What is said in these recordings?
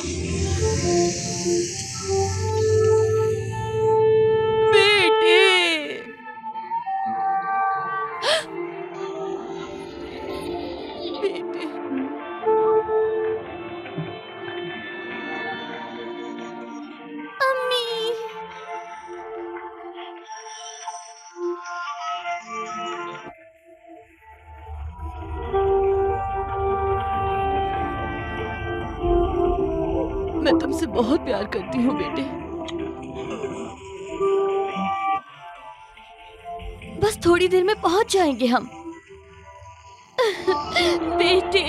बेटे, अम्मी। मैं तुमसे बहुत प्यार करती हूँ बेटे। बस थोड़ी देर में पहुंच जाएंगे हम। बेटे।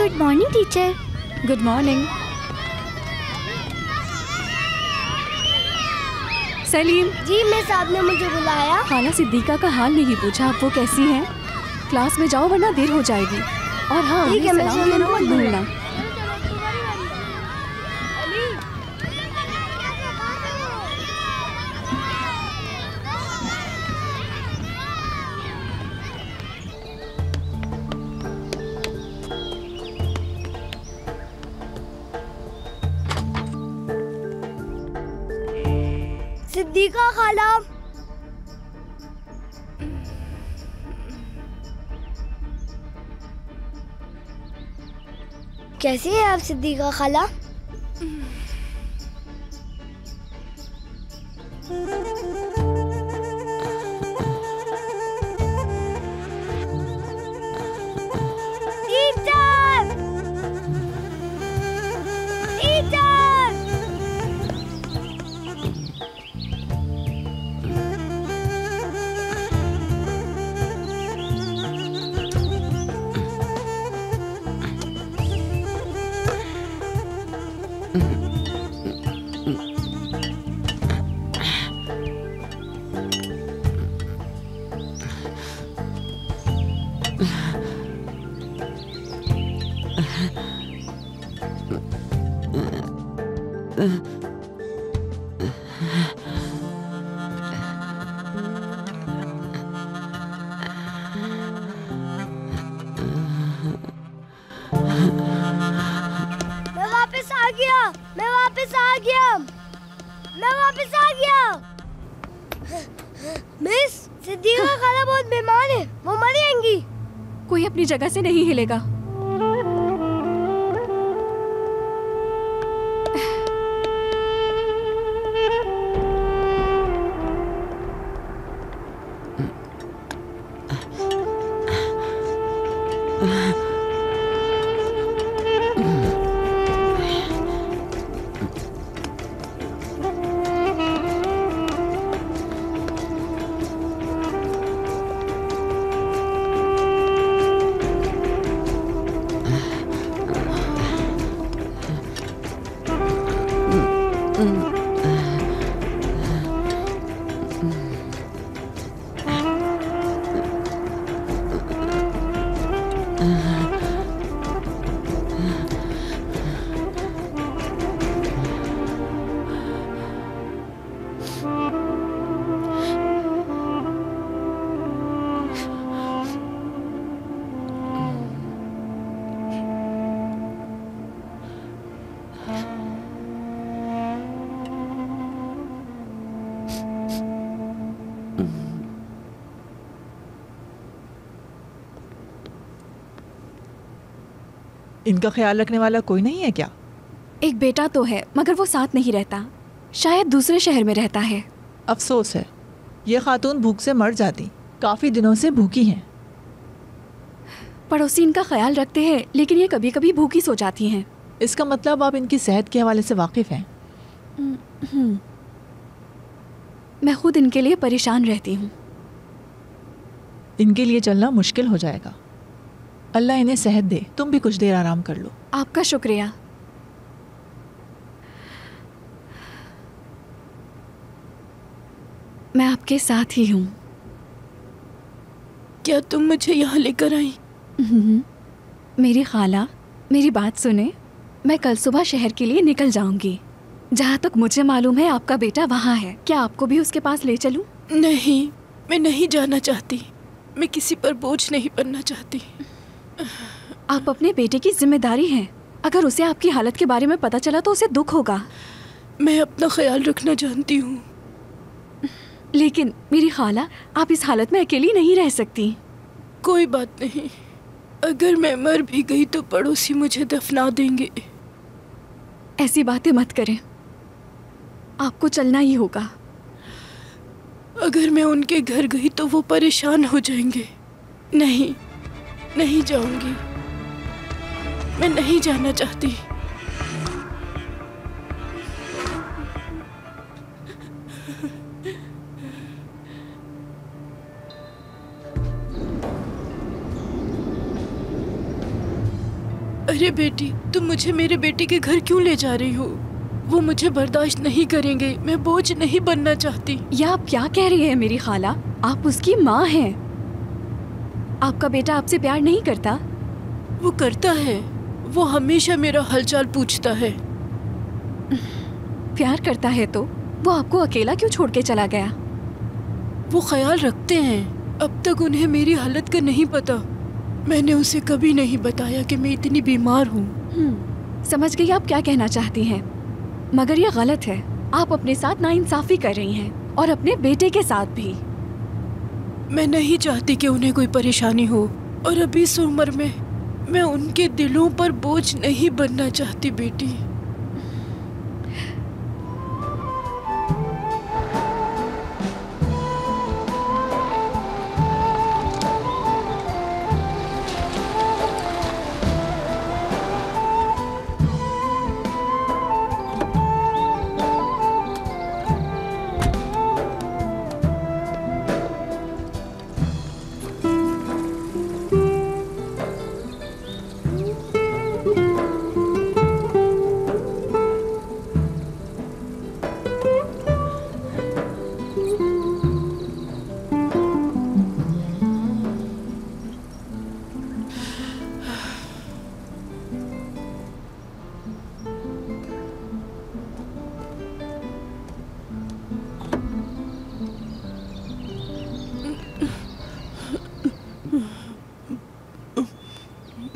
Good morning teacher. Good morning. Salim. जी मिस, साहब ने मुझे बुलाया। खाला सिद्दीका का हाल नहीं पूछा, अब वो कैसी हैं? क्लास में जाओ वरना देर हो जाएगी। और हाँ, ठीक है, मैं सलाम देना मत भूलना। सिद्दीका खाला। कैसी है आप सिद्दीका खाला? मिस, सिद्दीका खाला बहुत बीमार है, वो मर जाएंगी। कोई अपनी जगह से नहीं हिलेगा। इनका ख्याल रखने वाला कोई नहीं है क्या? एक बेटा तो है मगर वो साथ नहीं रहता, शायद दूसरे शहर में रहता है। अफसोस है, ये खातून भूख से मर जाती, काफ़ी दिनों से भूखी हैं। पड़ोसी इनका ख्याल रखते हैं लेकिन ये कभी कभी भूखी सो जाती हैं। इसका मतलब आप इनकी सेहत के हवाले से वाकिफ़ हैं? मैं खुद इनके लिए परेशान रहती हूँ। इनके लिए चलना मुश्किल हो जाएगा। अल्लाह इन्हें सेहत दे, तुम भी कुछ देर आराम कर लो। आपका शुक्रिया। मैं आपके साथ ही हूँ। क्या तुम मुझे यहाँ लेकर आई? मेरी खाला, मेरी बात सुने। मैं कल सुबह शहर के लिए निकल जाऊंगी। जहाँ तक मुझे मालूम है आपका बेटा वहाँ है। क्या आपको भी उसके पास ले चलूं? नहीं, मैं नहीं जाना चाहती। मैं किसी पर बोझ नहीं बनना चाहती। आप अपने बेटे की जिम्मेदारी हैं। अगर उसे आपकी हालत के बारे में पता चला तो उसे दुख होगा। मैं अपना ख्याल रखना जानती हूँ। लेकिन मेरी खाला, आप इस हालत में अकेली नहीं रह सकती। कोई बात नहीं, अगर मैं मर भी गई तो पड़ोसी मुझे दफना देंगे। ऐसी बातें मत करें, आपको चलना ही होगा। अगर मैं उनके घर गई तो वो परेशान हो जाएंगे। नहीं, नहीं जाऊंगी। मैं नहीं जाना चाहती। अरे बेटी, तुम मुझे मेरे बेटे के घर क्यों ले जा रही हो? वो मुझे बर्दाश्त नहीं करेंगे। मैं बोझ नहीं बनना चाहती। या आप क्या कह रही है मेरी खाला? आप उसकी माँ हैं। आपका बेटा आपसे प्यार नहीं करता? वो करता है। वो हमेशा मेरा हालचाल पूछता है। प्यार करता है तो वो आपको अकेला क्यों छोड़ के चला गया? वो ख्याल रखते हैं। अब तक उन्हें मेरी हालत का नहीं पता। मैंने उसे कभी नहीं बताया कि मैं इतनी बीमार हूँ। समझ गई आप क्या कहना चाहती हैं, मगर ये गलत है। आप अपने साथ नाइंसाफी कर रही हैं और अपने बेटे के साथ भी। मैं नहीं चाहती कि उन्हें कोई परेशानी हो, और अभी इस उम्र में मैं उनके दिलों पर बोझ नहीं बनना चाहती बेटी।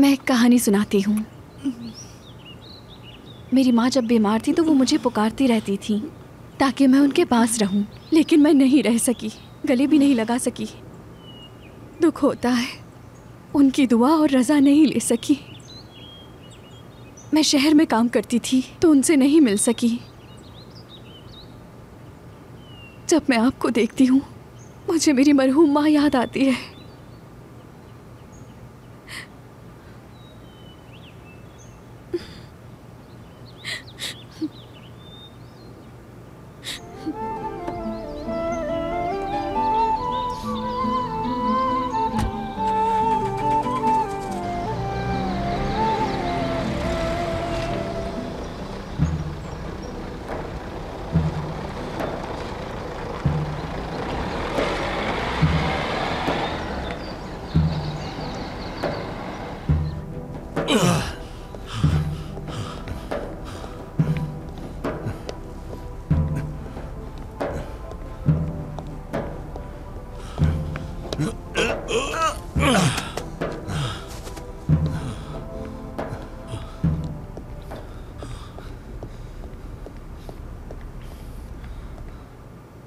मैं एक कहानी सुनाती हूँ। मेरी माँ जब बीमार थी तो वो मुझे पुकारती रहती थी ताकि मैं उनके पास रहूं, लेकिन मैं नहीं रह सकी, गले भी नहीं लगा सकी। दुख होता है, उनकी दुआ और रज़ा नहीं ले सकी। मैं शहर में काम करती थी तो उनसे नहीं मिल सकी। जब मैं आपको देखती हूँ मुझे मेरी मरहूम माँ याद आती है।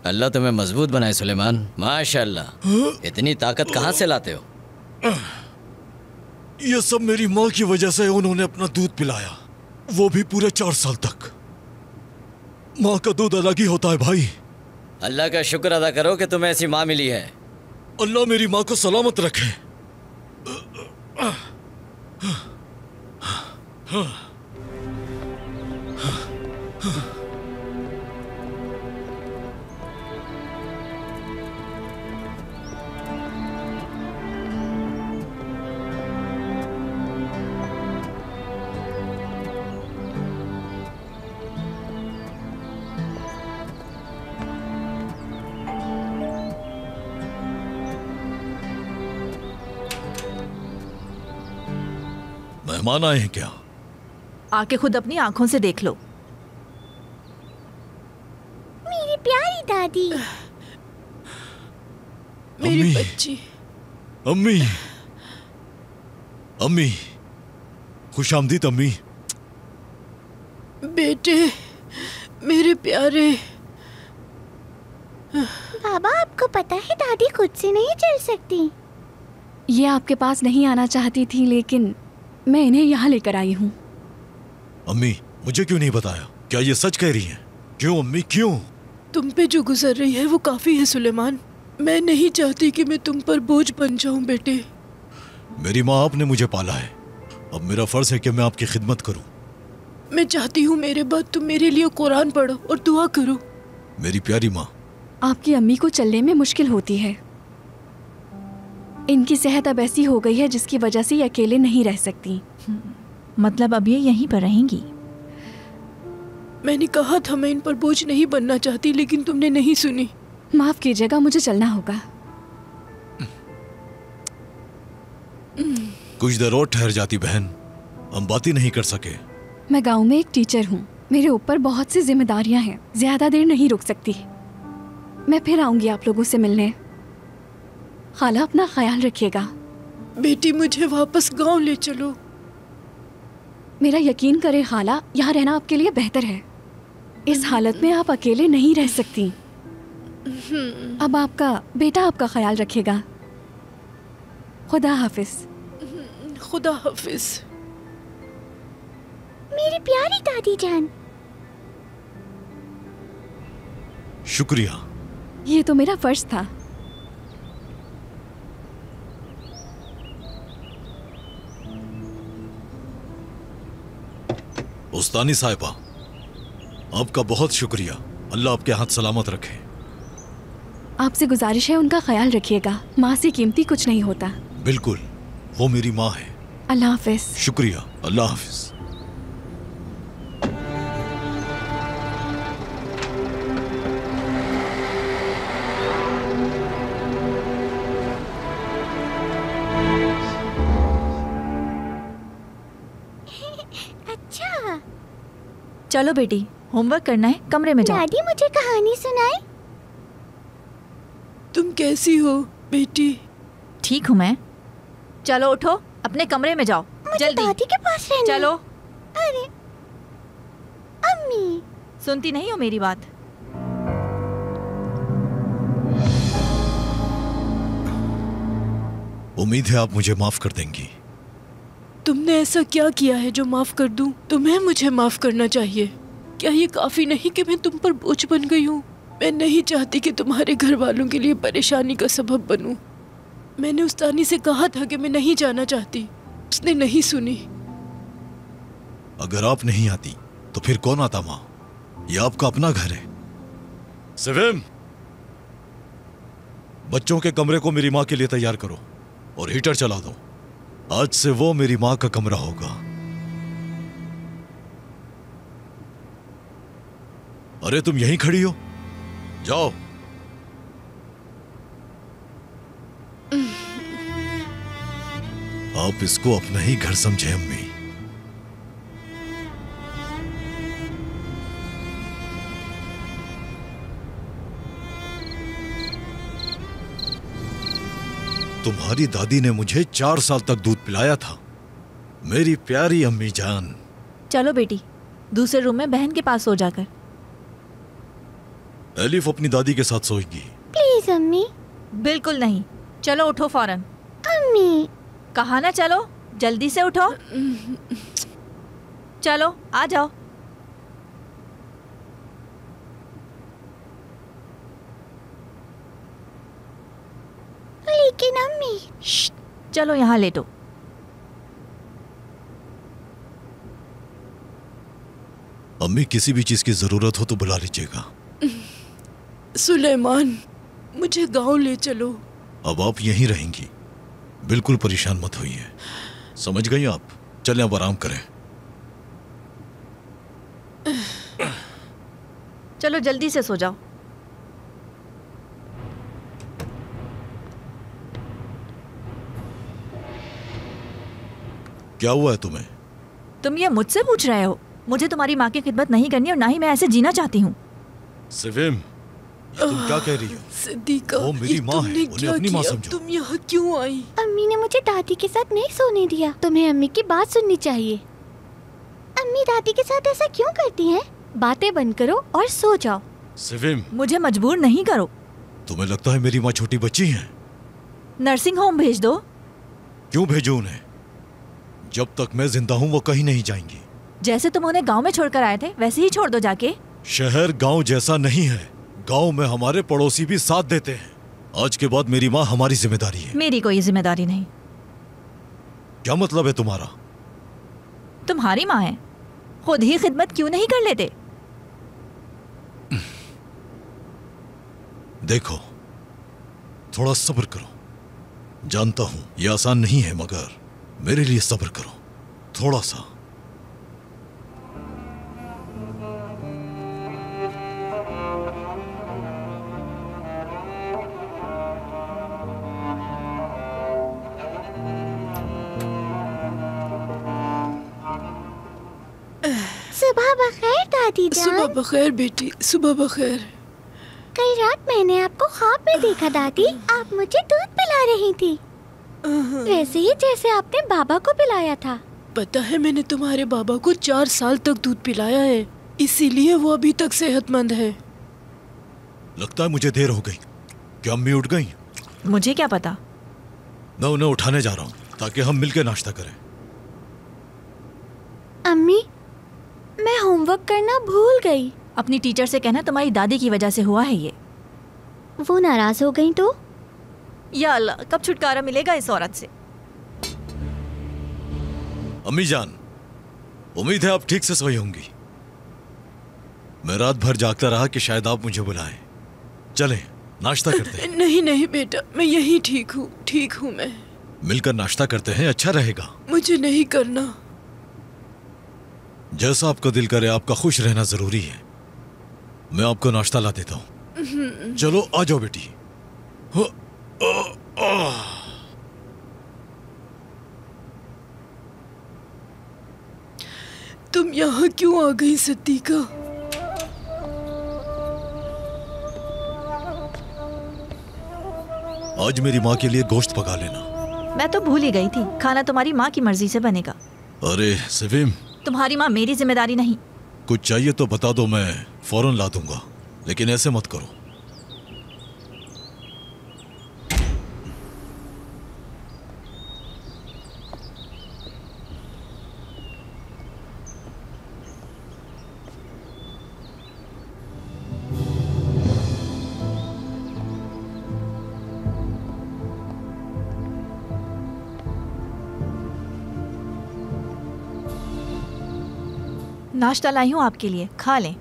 अल्लाह तुम्हें मजबूत बनाए सुलेमान, माशाअल्लाह। इतनी ताकत कहाँ से लाते हो? ये सब मेरी माँ की वजह से उन्होंने अपना दूध पिलाया, वो भी पूरे 4 साल तक। माँ का दूध अलग ही होता है भाई। अल्लाह का शुक्र अदा करो कि तुम्हें ऐसी माँ मिली है। अल्लाह मेरी माँ को सलामत रखे। मेहमान आए हैं क्या? आके खुद अपनी आंखों से देख लो। मेरी प्यारी दादी। मेरी अम्मी। बच्ची। अम्मी, अम्मी, खुश आमदीद अम्मी। बेटे, मेरे प्यारे। बाबा, आपको पता है दादी खुद से नहीं चल सकती। ये आपके पास नहीं आना चाहती थी, लेकिन मैं इन्हें यहाँ लेकर आई हूँ। अम्मी, मुझे क्यों नहीं बताया? क्या ये सच कह रही हैं? क्यों अम्मी, क्यों? तुम पे जो गुजर रही है वो काफी है सुलेमान। मैं नहीं चाहती कि मैं तुम पर बोझ बन जाऊं बेटे। मेरी माँ आपने मुझे पाला है, अब मेरा फर्ज है कि मैं आपकी खिदमत करूं। मैं चाहती हूँ मेरे बाद तुम मेरे लिए कुरान पढ़ो और दुआ करो। मेरी प्यारी माँ। आपकी अम्मी को चलने में मुश्किल होती है। इनकी सेहत अब ऐसी हो गई है जिसकी वजह से ये अकेले नहीं रह सकती। मतलब अब ये यहीं पर रहेंगी? मैंने कहा था मैं इन पर बोझ नहीं बनना चाहती, लेकिन तुमने नहीं सुनी। माफ कीजिएगा, मुझे चलना होगा। कुछ देर और ठहर जाती बहन, हम बात ही नहीं कर सके। मैं गांव में एक टीचर हूँ, मेरे ऊपर बहुत सी जिम्मेदारियां हैं, ज्यादा देर नहीं रुक सकती। मैं फिर आऊंगी आप लोगों से मिलने। खाला, अपना ख्याल रखिएगा। बेटी, मुझे वापस गांव ले चलो। मेरा यकीन करें खाला, यहाँ रहना आपके लिए बेहतर है। इस हालत में आप अकेले नहीं रह सकती। अब आपका बेटा आपका ख्याल रखेगा। खुदा हाफिज। खुदा हाफिज। मेरी प्यारी दादी जान। शुक्रिया। ये तो मेरा फर्ज था। उस्तानी साहिबा, आपका बहुत शुक्रिया। अल्लाह आपके हाथ सलामत रखे। आपसे गुजारिश है, उनका ख्याल रखिएगा। माँ से कीमती कुछ नहीं होता। बिल्कुल, वो मेरी माँ है। अल्लाह हाफिज। शुक्रिया, अल्लाह हाफिज। अच्छा, चलो बेटी, होमवर्क करना है, कमरे में जाओ। दादी मुझे कहानी सुनाए। तुम कैसी हो बेटी? ठीक हूँ मैं। चलो उठो, अपने कमरे में जाओ मुझे जल्दी। दादी के पास रहना है। चलो। अरे अम्मी, सुनती नहीं हो मेरी बात? उम्मीद है आप मुझे माफ कर देंगी। तुमने ऐसा क्या किया है जो माफ कर दूं? तुम्हें मुझे माफ करना चाहिए। क्या ये काफी नहीं कि मैं तुम पर बोझ बन गई हूँ? मैं नहीं चाहती कि तुम्हारे घर वालों के लिए परेशानी का सबब बनूं। मैंने उस्तानी से कहा था कि मैं नहीं जाना चाहती, उसने नहीं सुनी। अगर आप नहीं आती तो फिर कौन आता माँ? ये आपका अपना घर है। सिविम, बच्चों के कमरे को मेरी माँ के लिए तैयार करो और हीटर चला दो। आज से वो मेरी माँ का कमरा होगा। अरे तुम यहीं खड़ी हो, जाओ। आप इसको अपना ही घर समझे अम्मी। तुम्हारी दादी ने मुझे 4 साल तक दूध पिलाया था, मेरी प्यारी अम्मी जान। चलो बेटी, दूसरे रूम में बहन के पास सो जाकर। एलिफ अपनी दादी के साथ सोएगी। प्लीज अम्मी। बिल्कुल नहीं, चलो उठो फौरन। अम्मी। कहा ना चलो, जल्दी से उठो। चलो आ जाओ। लेकिन अम्मी। चलो यहाँ लेटो। अम्मी, किसी भी चीज की जरूरत हो तो बुला लीजिएगा। सुलेमान, मुझे गांव ले चलो। अब आप यहीं रहेंगी, बिल्कुल परेशान मत होइए, समझ गई आप? चलें अब आराम करें। चलो जल्दी से सो जाओ। क्या हुआ है तुम्हें? तुम ये मुझसे पूछ रहे हो? मुझे तुम्हारी माँ की खिदमत नहीं करनी और ना ही मैं ऐसे जीना चाहती हूँ। सिविम, ये तुम क्या कह रही हो? सिद्दीका, वो मेरी ये माँ है, तुमने उन्हें क्या अपनी माँ किया? समझो। तुम यहाँ क्यों आई? अम्मी ने मुझे दादी के साथ नहीं सोने दिया। तुम्हें अम्मी की बात सुननी चाहिए। अम्मी दादी के साथ ऐसा क्यों करती हैं? बातें बंद करो और सो जाओ। सिविम, मुझे मजबूर नहीं करो। तुम्हें लगता है मेरी माँ छोटी बच्ची है? नर्सिंग होम भेज दो। क्यों भेजूं उन्हें? जब तक मैं जिंदा हूँ वो कहीं नहीं जाएंगी। जैसे तुम उन्हें गांव में छोड़कर आए थे वैसे ही छोड़ दो जाके। शहर गांव जैसा नहीं है। गांव में हमारे पड़ोसी भी साथ देते हैं। आज के बाद मेरी माँ हमारी जिम्मेदारी है। मेरी कोई जिम्मेदारी नहीं। क्या मतलब है तुम्हारा? तुम्हारी माँ है, खुद ही खिदमत क्यों नहीं कर लेते? देखो, थोड़ा सब्र करो। जानता हूं ये आसान नहीं है, मगर मेरे लिए सब्र करो थोड़ा सा। सुबह बखैर दादी जान। सुबह बखैर बेटी, सुबह बखैर। कल रात मैंने आपको ख्वाब में देखा दादी। आप मुझे दूध पिला रही थी, वैसे ही जैसे आपने बाबा को पिलाया था। पता है, मैंने तुम्हारे बाबा को 4 साल तक दूध पिलाया है, इसीलिए वो अभी तक सेहतमंद है। लगता है मुझे देर हो गई। क्या अम्मी उठ गई? मुझे क्या पता। मैं उन्हें उठाने जा रहा हूँ ताकि हम मिलकर नाश्ता करें। अम्मी, मैं होमवर्क करना भूल गई। अपनी टीचर से कहना तुम्हारी दादी की वजह से हुआ है ये। वो नाराज हो गई तो? या अल्लाह, कब छुटकारा मिलेगा इस औरत से। अम्मी जान, उम्मीद है आप ठीक से सोई होंगी। मैं रात भर जागता रहा कि शायद आप मुझे बुलाएं। चलें नाश्ता करते हैं। नहीं नहीं बेटा, मैं यही ठीक हूँ मैं। मिलकर नाश्ता करते हैं, अच्छा रहेगा। मुझे नहीं करना। जैसा आपका दिल करे, आपका खुश रहना जरूरी है। मैं आपको नाश्ता ला देता हूँ। चलो आ जाओ बेटी। तुम यहाँ क्यों आ गई सिद्दीका? आज मेरी माँ के लिए गोश्त पका लेना। मैं तो भूल ही गई थी, खाना तुम्हारी माँ की मर्जी से बनेगा। अरे सिविम, तुम्हारी माँ मेरी जिम्मेदारी नहीं। कुछ चाहिए तो बता दो, मैं फौरन ला दूंगा, लेकिन ऐसे मत करो। नाश्ता लाई हूँ आपके लिए, खा लें।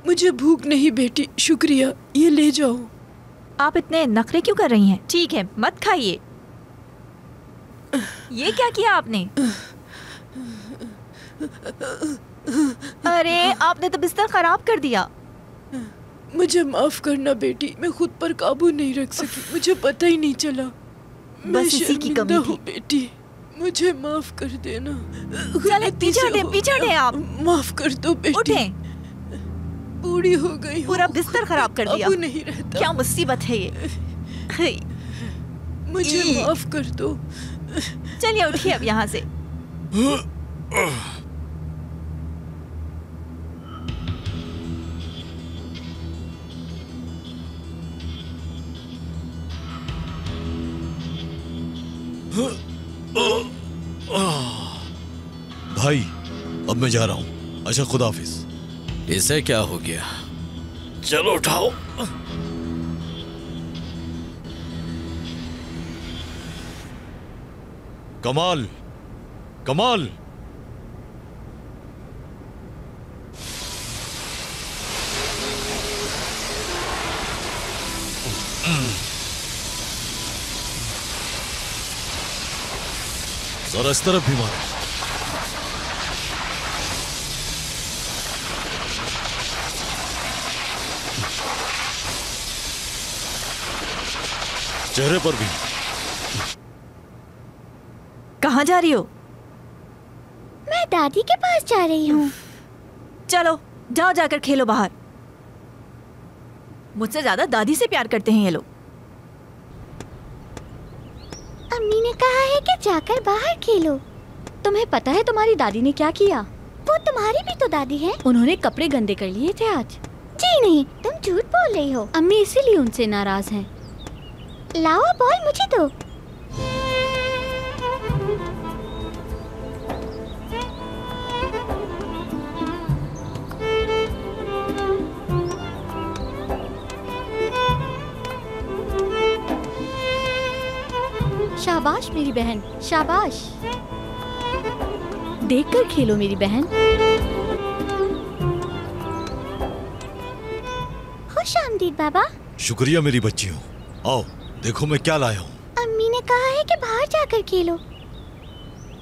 मुझे भूख नहीं बेटी, शुक्रिया, ये ले जाओ। आप इतने नखरे क्यों कर रही हैं? ठीक है, मत खाइए। ये क्या किया आपने? अरे आपने तो बिस्तर खराब कर दिया। मुझे माफ करना बेटी, मैं खुद पर काबू नहीं रख सकी, मुझे पता ही नहीं चला। मैं बस इसी की कमी शर्मिंदा थी। हूँ बेटी, मुझे माफ कर देना। चले गलती से पीछे हटे आप। माफ कर दो बेटी। उठें। बूढ़ी हो गई हूँ, पूरा बिस्तर खराब कर दिया। काबू नहीं रहता। क्या मुसीबत है ये। मुझे माफ कर दो। चलिए उठिए अब यहाँ से। भाई अब मैं जा रहा हूँ। अच्छा खुदा हाफिज। इसे क्या हो गया? चलो उठाओ। कमाल, कमाल। जरा इस तरफ भी मारो। चेहरे पर भी। कहाँ जा रही हो? मैं दादी के पास जा रही हूँ। चलो जाओ, जाकर खेलो बाहर। मुझसे ज्यादा दादी से प्यार करते हैं ये लोग। अम्मी ने कहा है कि जाकर बाहर खेलो। तुम्हें पता है तुम्हारी दादी ने क्या किया? वो तुम्हारी भी तो दादी है। उन्होंने कपड़े गंदे कर लिए थे आज। जी नहीं, तुम झूठ बोल रही हो। अम्मी इसीलिए उनसे नाराज हैं। लाओ बॉल मुझे दो। शाबाश मेरी बहन, शाबाश। देखकर खेलो मेरी बहन। खुश आमदीद बाबा। शुक्रिया मेरी बच्चियों। आओ देखो मैं क्या लाया हूँ। अम्मी ने कहा है कि बाहर जाकर खेलो।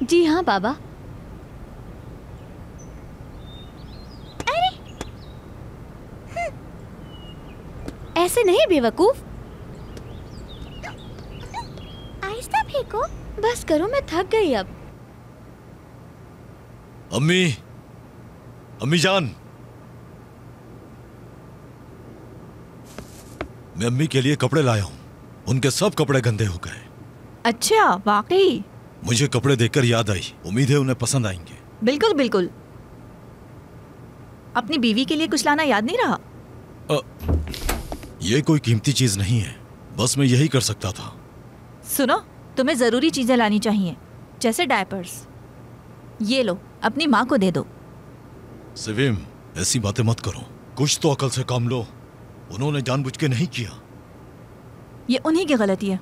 जी हाँ बाबा। अरे ऐसे नहीं बेवकूफ। आहिस्ता फेंको। बस करो, मैं थक गई अब। अम्मी, अम्मी जान, मैं अम्मी के लिए कपड़े लाया हूँ। उनके सब कपड़े गंदे हो गए। अच्छा वाकई? मुझे कपड़े देखकर याद आई। उम्मीद है उन्हें पसंद आएंगे। बिल्कुल बिल्कुल। अपनी बीवी के लिए कुछ लाना याद नहीं रहा? ये कोई कीमती चीज नहीं है, बस मैं यही कर सकता था। सुनो, तुम्हें जरूरी चीजें लानी चाहिए, जैसे डायपर्स। ये लो, अपनी माँ को दे दो। सिविम, ऐसी बातें मत करो। कुछ तो अकल से काम लो। उन्होंने जानबूझ के नहीं किया। ये उन्हीं की गलती है।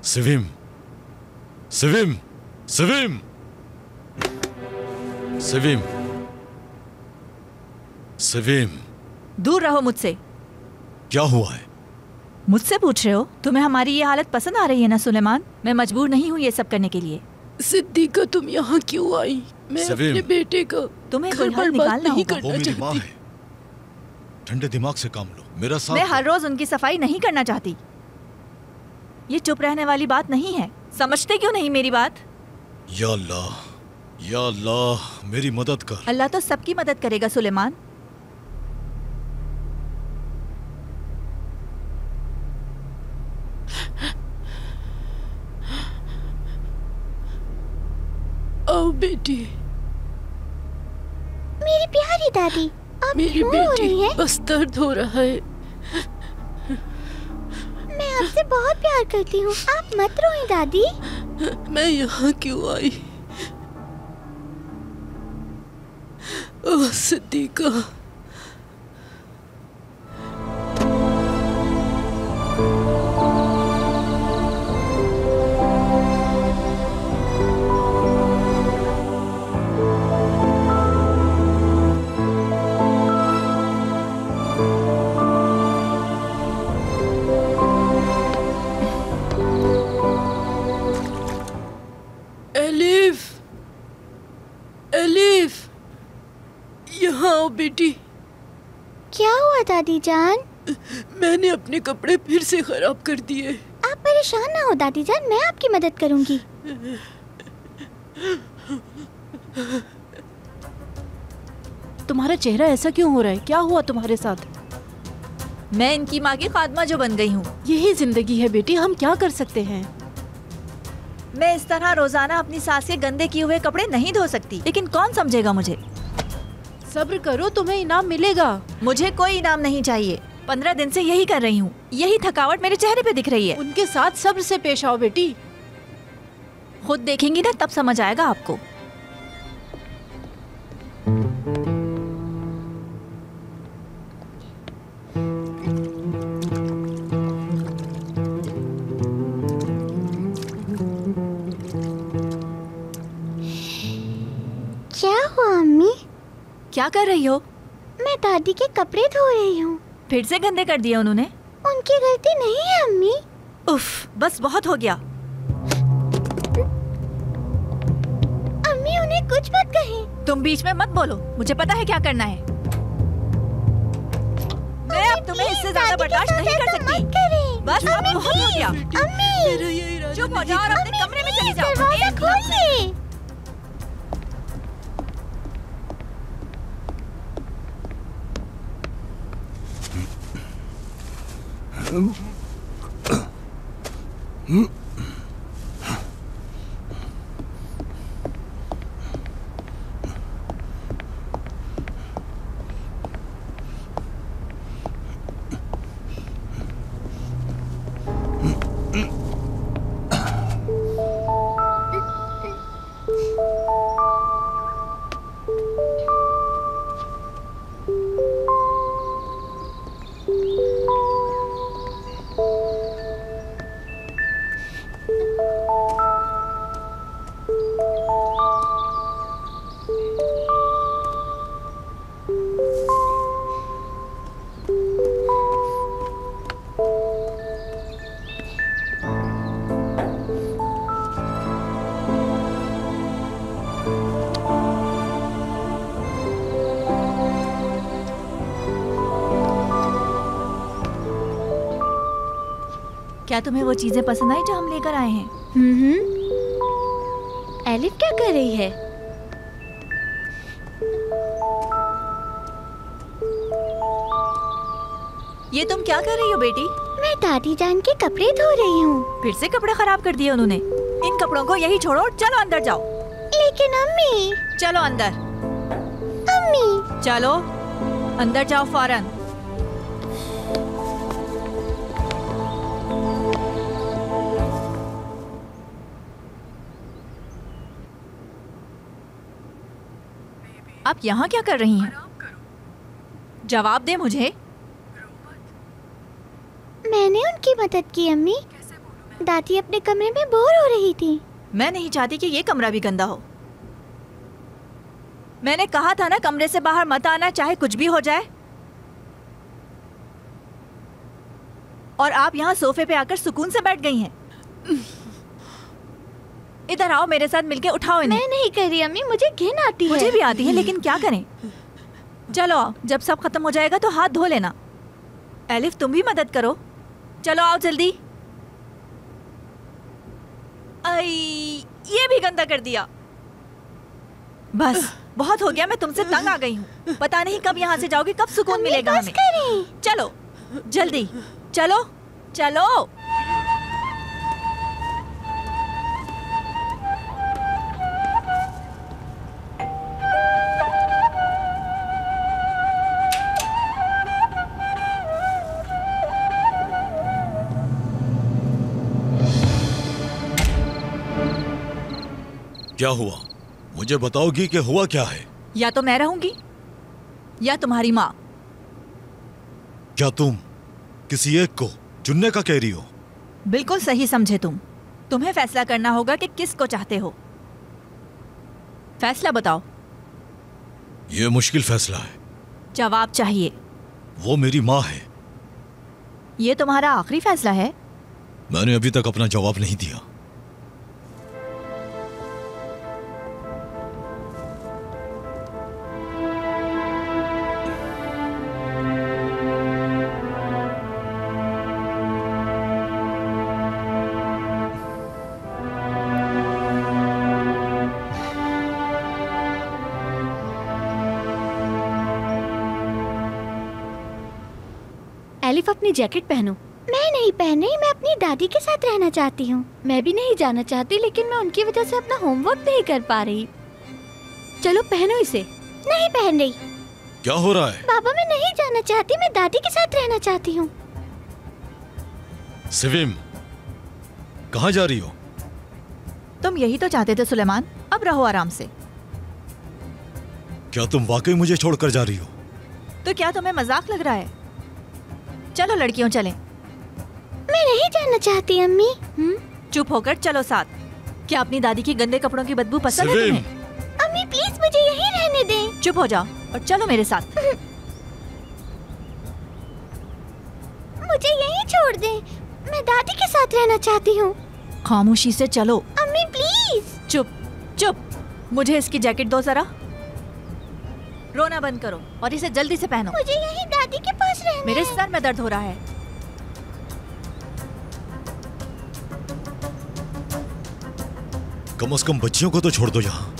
सिविम, सिविम, सिविम, सिविम, सिविम, दूर रहो मुझसे। क्या हुआ है? मुझसे पूछ रहे हो? तुम्हें हमारी ये हालत पसंद आ रही है ना सुलेमान? मैं मजबूर नहीं हूँ ये सब करने के लिए। सिद्दीका, तुम यहाँ क्यों आई? मैं अपने बेटे का तुम्हें घर कोई हल बर्बाद निकालना नहीं होगा। करना वो मेरी माँ चाहती। है। ठंडे दिमाग से काम लो। मेरा साथ मैं दो। हर रोज उनकी सफाई नहीं करना चाहती। ये चुप रहने वाली बात नहीं है। समझते क्यों नहीं मेरी बात? या अल्लाह, या अल्लाह, मेरी मदद कर। अल्लाह तो सबकी मदद करेगा सुलेमान। आओ बेटी। मेरी प्यारी दादी, आप मेरी क्यों रो रही बेटी, हैं? बस दर्द हो रहा है। मैं आपसे बहुत प्यार करती हूँ। आप मत रोएं दादी। मैं यहाँ क्यों आई? ओह सिद्दीका, एलिफ, एलिफ, यहाँ आओ बेटी। क्या हुआ दादी जान? मैंने अपने कपड़े फिर से खराब कर दिए। आप परेशान ना हो दादी जान, मैं आपकी मदद करूंगी। तुम्हारा चेहरा ऐसा क्यों हो रहा है? क्या हुआ तुम्हारे साथ? मैं इनकी माँ की खादमा जो बन गई हूँ। यही जिंदगी है बेटी, हम क्या कर सकते हैं? मैं इस तरह रोजाना अपनी सास के गंदे किए हुए कपड़े नहीं धो सकती, लेकिन कौन समझेगा मुझे? सब्र करो, तुम्हें इनाम मिलेगा। मुझे कोई इनाम नहीं चाहिए। 15 दिन से यही कर रही हूँ। यही थकावट मेरे चेहरे पे दिख रही है। उनके साथ सब्र से पेश आओ बेटी। खुद देखेंगी ना तब समझ आएगा आपको। क्या हुआ अम्मी? क्या कर रही हो? मैं दादी के कपड़े धो रही हूँ। फिर से गंदे कर दिए उन्होंने? उनकी गलती नहीं है अम्मी। उफ, बस बहुत हो गया। अम्मी उन्हें कुछ मत कहें। तुम बीच में मत बोलो, मुझे पता है क्या करना है। मैं अब तुम्हें इससे ज्यादा बर्दाश्त नहीं कर सकती। बस अब बहुत हो गया। अम्मी चुप हो जाओ और अपने कमरे में चली जाओ। दरवाजा खोलिए। क्या तुम्हें वो चीजें पसंद आई जो हम लेकर आए हैं? एलिफ क्या कर रही है? ये तुम क्या कर रही हो बेटी? मैं दादी जान के कपड़े धो रही हूँ। फिर से कपड़े खराब कर दिए उन्होंने। इन कपड़ों को यही छोड़ो, चलो अंदर जाओ। लेकिन अम्मी। चलो अंदर। अम्मी चलो अंदर जाओ फौरन। आप यहाँ क्या कर रही हैं? जवाब दे मुझे। मैंने उनकी मदद की अम्मी। दादी अपने कमरे में बोर हो रही थी। मैं नहीं चाहती कि ये कमरा भी गंदा हो। मैंने कहा था ना कमरे से बाहर मत आना, चाहे कुछ भी हो जाए। और आप यहाँ सोफे पे आकर सुकून से बैठ गई हैं। इधर आओ, मेरे साथ मिलके उठाओ इन्हें। मैं नहीं कर रही अम्मी, मुझे घिन आती है। मुझे भी आती है, लेकिन क्या करें। चलो आओ, जब सब खत्म हो जाएगा तो हाथ धो लेना। एलिफ तुम भी मदद करो। चलो आओ जल्दी। आई, ये भी गंदा कर दिया। बस बहुत हो गया, मैं तुमसे तंग आ गई हूँ। पता नहीं कब यहाँ से जाओगी, कब सुकून मिलेगा हमें। चलो जल्दी, चलो चलो। क्या हुआ? मुझे बताओगी कि हुआ क्या है? या तो मैं रहूंगी या तुम्हारी माँ। क्या तुम किसी एक को चुनने का कह रही हो? बिल्कुल सही समझे तुम। तुम्हें फैसला करना होगा कि किस को चाहते हो। फैसला बताओ। यह मुश्किल फैसला है। जवाब चाहिए। वो मेरी माँ है। ये तुम्हारा आखिरी फैसला है? मैंने अभी तक अपना जवाब नहीं दिया। एलिफ अपनी जैकेट पहनो। मैं नहीं पहन रही, मैं अपनी दादी के साथ रहना चाहती हूँ। मैं भी नहीं जाना चाहती, लेकिन मैं उनकी वजह से अपना होमवर्क नहीं कर पा रही। चलो पहनो इसे। नहीं पहन रही। क्या हो रहा है? बाबा मैं नहीं जाना चाहती, मैं दादी के साथ रहना चाहती हूँ। सिविम, कहाँ जा रही हो? तुम यही तो चाहते थे सुलेमान, अब रहो आराम से। क्या तुम वाकई मुझे छोड़कर जा रही हो? तो क्या तुम्हें मजाक लग रहा है? चलो लड़कियों चलें। मैं नहीं जाना चाहती अम्मी। चुप होकर चलो साथ। क्या अपनी दादी की गंदे कपड़ों की बदबू पसंद है सलीम। तुम्हें? अम्मी प्लीज मुझे यहीं रहने दें। चुप हो जाओ और चलो मेरे साथ। मुझे यहीं छोड़ दें, मैं दादी के साथ रहना चाहती हूँ। खामोशी से चलो। अम्मी प्लीज। चुप चुप, मुझे इसकी जैकेट दो जरा। रोना बंद करो और इसे जल्दी से पहनो। मुझे यहीं दादी के पास रहना मेरे है। सर में दर्द हो रहा है। कम से कम बच्चियों को तो छोड़ दो यहाँ।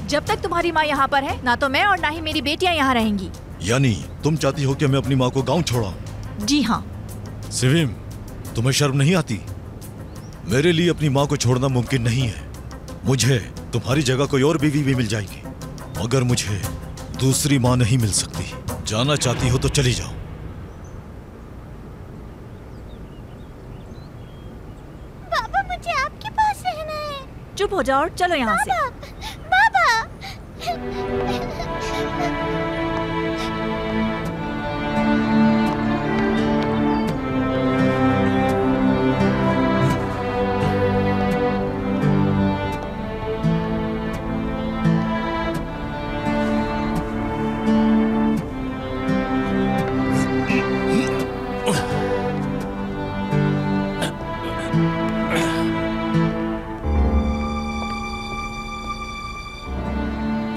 जब तक तुम्हारी माँ यहाँ पर है, ना तो मैं और ना ही मेरी बेटियाँ यहाँ रहेंगी। यानी तुम चाहती हो कि मैं अपनी माँ को गांव छोड़ाऊं? जी हाँ। सिविम, तुम्हें शर्म नहीं आती? मेरे लिए अपनी माँ को छोड़ना मुमकिन नहीं है। मुझे तुम्हारी जगह कोई और बीवी भी मिल जाएगी, मगर मुझे दूसरी माँ नहीं मिल सकती। जाना चाहती हो तो चली जाओ। पापा मुझे आपके पास रहना है। चुप हो जाओ और चलो यहाँ से। पापा।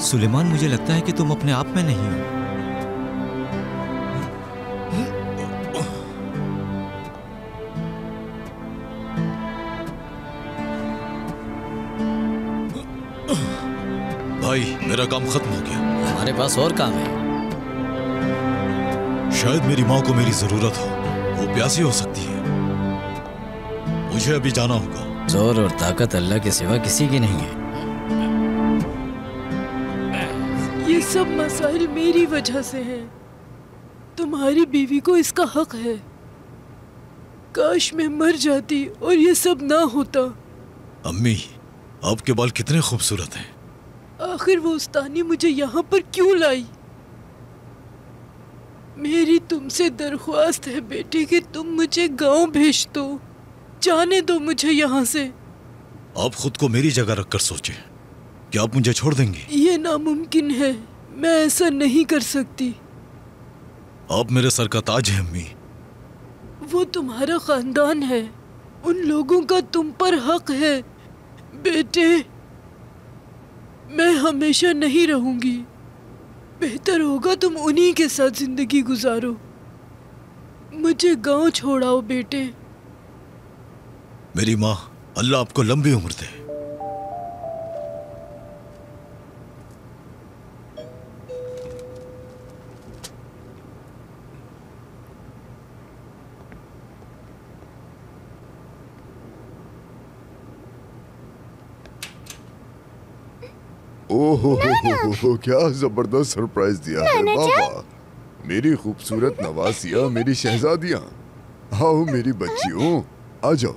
सुलेमान, मुझे लगता है कि तुम अपने आप में नहीं हो। भाई, मेरा काम खत्म हो गया। हमारे पास और काम है। शायद मेरी माँ को मेरी जरूरत हो, वो प्यासी हो सकती है। मुझे अभी जाना होगा। जोर और ताकत अल्लाह के सिवा किसी की नहीं है। ये सब मसाइल मेरी वजह से हैं। तुम्हारी बीवी को इसका हक है। काश मैं मर जाती और ये सब ना होता। अम्मी, आपके बाल कितने खूबसूरत हैं। आखिर वो उस्तानी मुझे यहाँ पर क्यों लाई? मेरी तुमसे दरख्वास्त है बेटे कि तुम मुझे गांव भेज दो। जाने दो मुझे यहाँ से। आप खुद को मेरी जगह रखकर सोचें। क्या आप मुझे छोड़ देंगी? ये नामुमकिन है। मैं ऐसा नहीं कर सकती। आप मेरे सर का ताज हैं अम्मी। वो तुम्हारा खानदान है। उन लोगों का तुम पर हक है बेटे। मैं हमेशा नहीं रहूंगी। बेहतर होगा तुम उन्हीं के साथ जिंदगी गुजारो। मुझे गांव छोड़ाओ बेटे। मेरी माँ, अल्लाह आपको लंबी उम्र दे। ओहो, क्या जबरदस्त सरप्राइज दिया है बाबा। मेरी खूबसूरत नवासिया, मेरी शहजादियाँ, आओ मेरी बच्चियों, आ जाओ।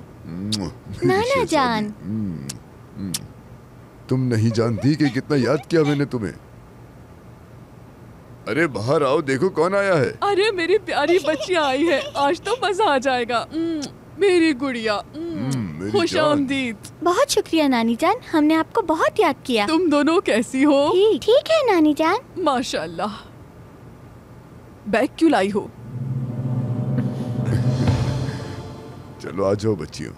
नाना जान। तुम नहीं जानती कि कितना याद किया मैंने तुम्हें। अरे बाहर आओ, देखो कौन आया है। अरे मेरी प्यारी बच्चियाँ आई है। आज तो मजा आ जाएगा। मेरी गुड़िया, खुशामदीद। बहुत शुक्रिया नानी जान, हमने आपको बहुत याद किया। तुम दोनों कैसी हो? ठीक है नानी जान। माशाल्लाह। बैग क्यों लाई हो? चलो आ जाओ बच्चियों।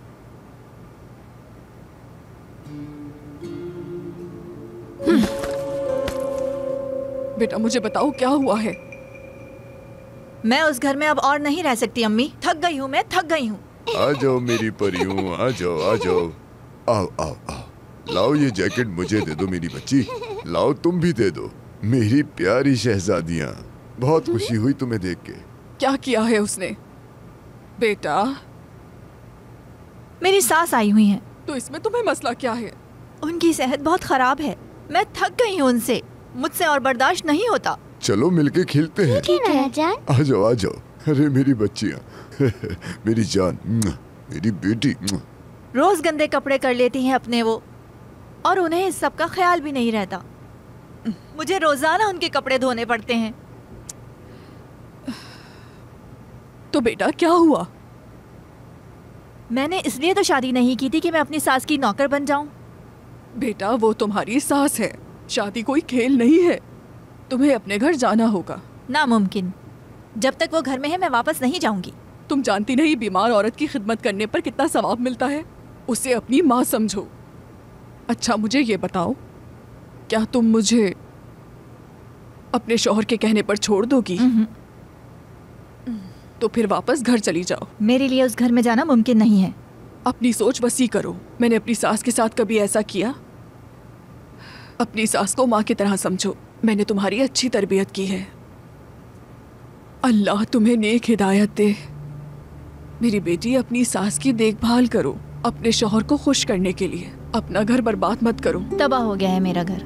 बेटा मुझे बताओ क्या हुआ है? मैं उस घर में अब और नहीं रह सकती अम्मी। थक गई हूँ, मैं थक गई हूँ। आ जाओ मेरी परियों, आ जाओ आ जाओ। आओ आओ आओ। लाओ ये जैकेट मुझे दे दो मेरी बच्ची। लाओ तुम भी दे दो मेरी प्यारी शहजादियाँ। बहुत खुशी हुई तुम्हें देख के। क्या किया है उसने? बेटा मेरी सास आई हुई हैं। तो इसमें तुम्हें मसला क्या है? उनकी सेहत बहुत खराब है। मैं थक गई हूँ उनसे। मुझसे और बर्दाश्त नहीं होता। चलो मिलके खेलते हैं। ठीक है जान। आ जाओ आ जाओ। अरे मेरी बच्चियाँ, मेरी जान, मेरी बेटी। रोज गंदे कपड़े कर लेती हैं अपने वो, और उन्हें इस सब का ख्याल भी नहीं रहता। मुझे रोजाना उनके कपड़े धोने पड़ते हैं। तो बेटा क्या हुआ? मैंने इसलिए तो शादी नहीं की थी कि मैं अपनी सास की नौकर बन जाऊं। बेटा वो तुम्हारी सास है, शादी कोई खेल नहीं है। तुम्हें अपने घर जाना होगा। नामुमकिन, जब तक वो घर में है मैं वापस नहीं जाऊंगी। तुम जानती नहीं बीमार औरत की खिदमत करने पर कितना सवाब मिलता है। उसे अपनी माँ समझो। अच्छा मुझे ये बताओ, क्या तुम मुझे अपने शौहर के कहने पर छोड़ दोगी? तो फिर वापस घर चली जाओ। मेरे लिए उस घर में जाना मुमकिन नहीं है। अपनी सोच वसी करो। मैंने अपनी सास के साथ कभी ऐसा किया? अपनी सास को माँ की तरह समझो। मैंने तुम्हारी अच्छी तरबियत की है। अल्लाह तुम्हें नेक हिदायत दे। मेरी बेटी, अपनी सास की देखभाल करो अपने शौहर को खुश करने के लिए। अपना घर बर्बाद मत करो। तबाह हो गया है मेरा घर।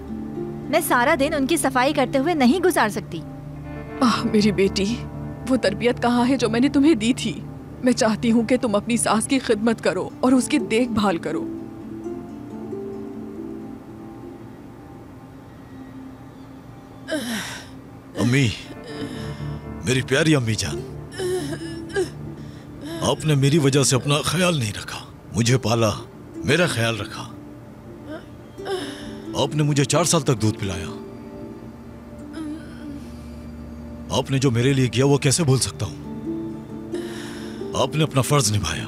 मैं सारा दिन उनकी सफाई करते हुए नहीं गुजार सकती। मेरी बेटी, वो तरबियत कहाँ है जो मैंने तुम्हें दी थी? मैं चाहती हूँ कि तुम अपनी सास की खिदमत करो और उसकी देखभाल करो। अम्मी, मेरी प्यारी अम्मी जान, आपने मेरी वजह से अपना ख्याल नहीं रखा। मुझे पाला, मेरा ख्याल रखा। आपने मुझे 4 साल तक दूध पिलाया। आपने जो मेरे लिए किया वो कैसे भूल सकता हूं? आपने अपना फर्ज निभाया।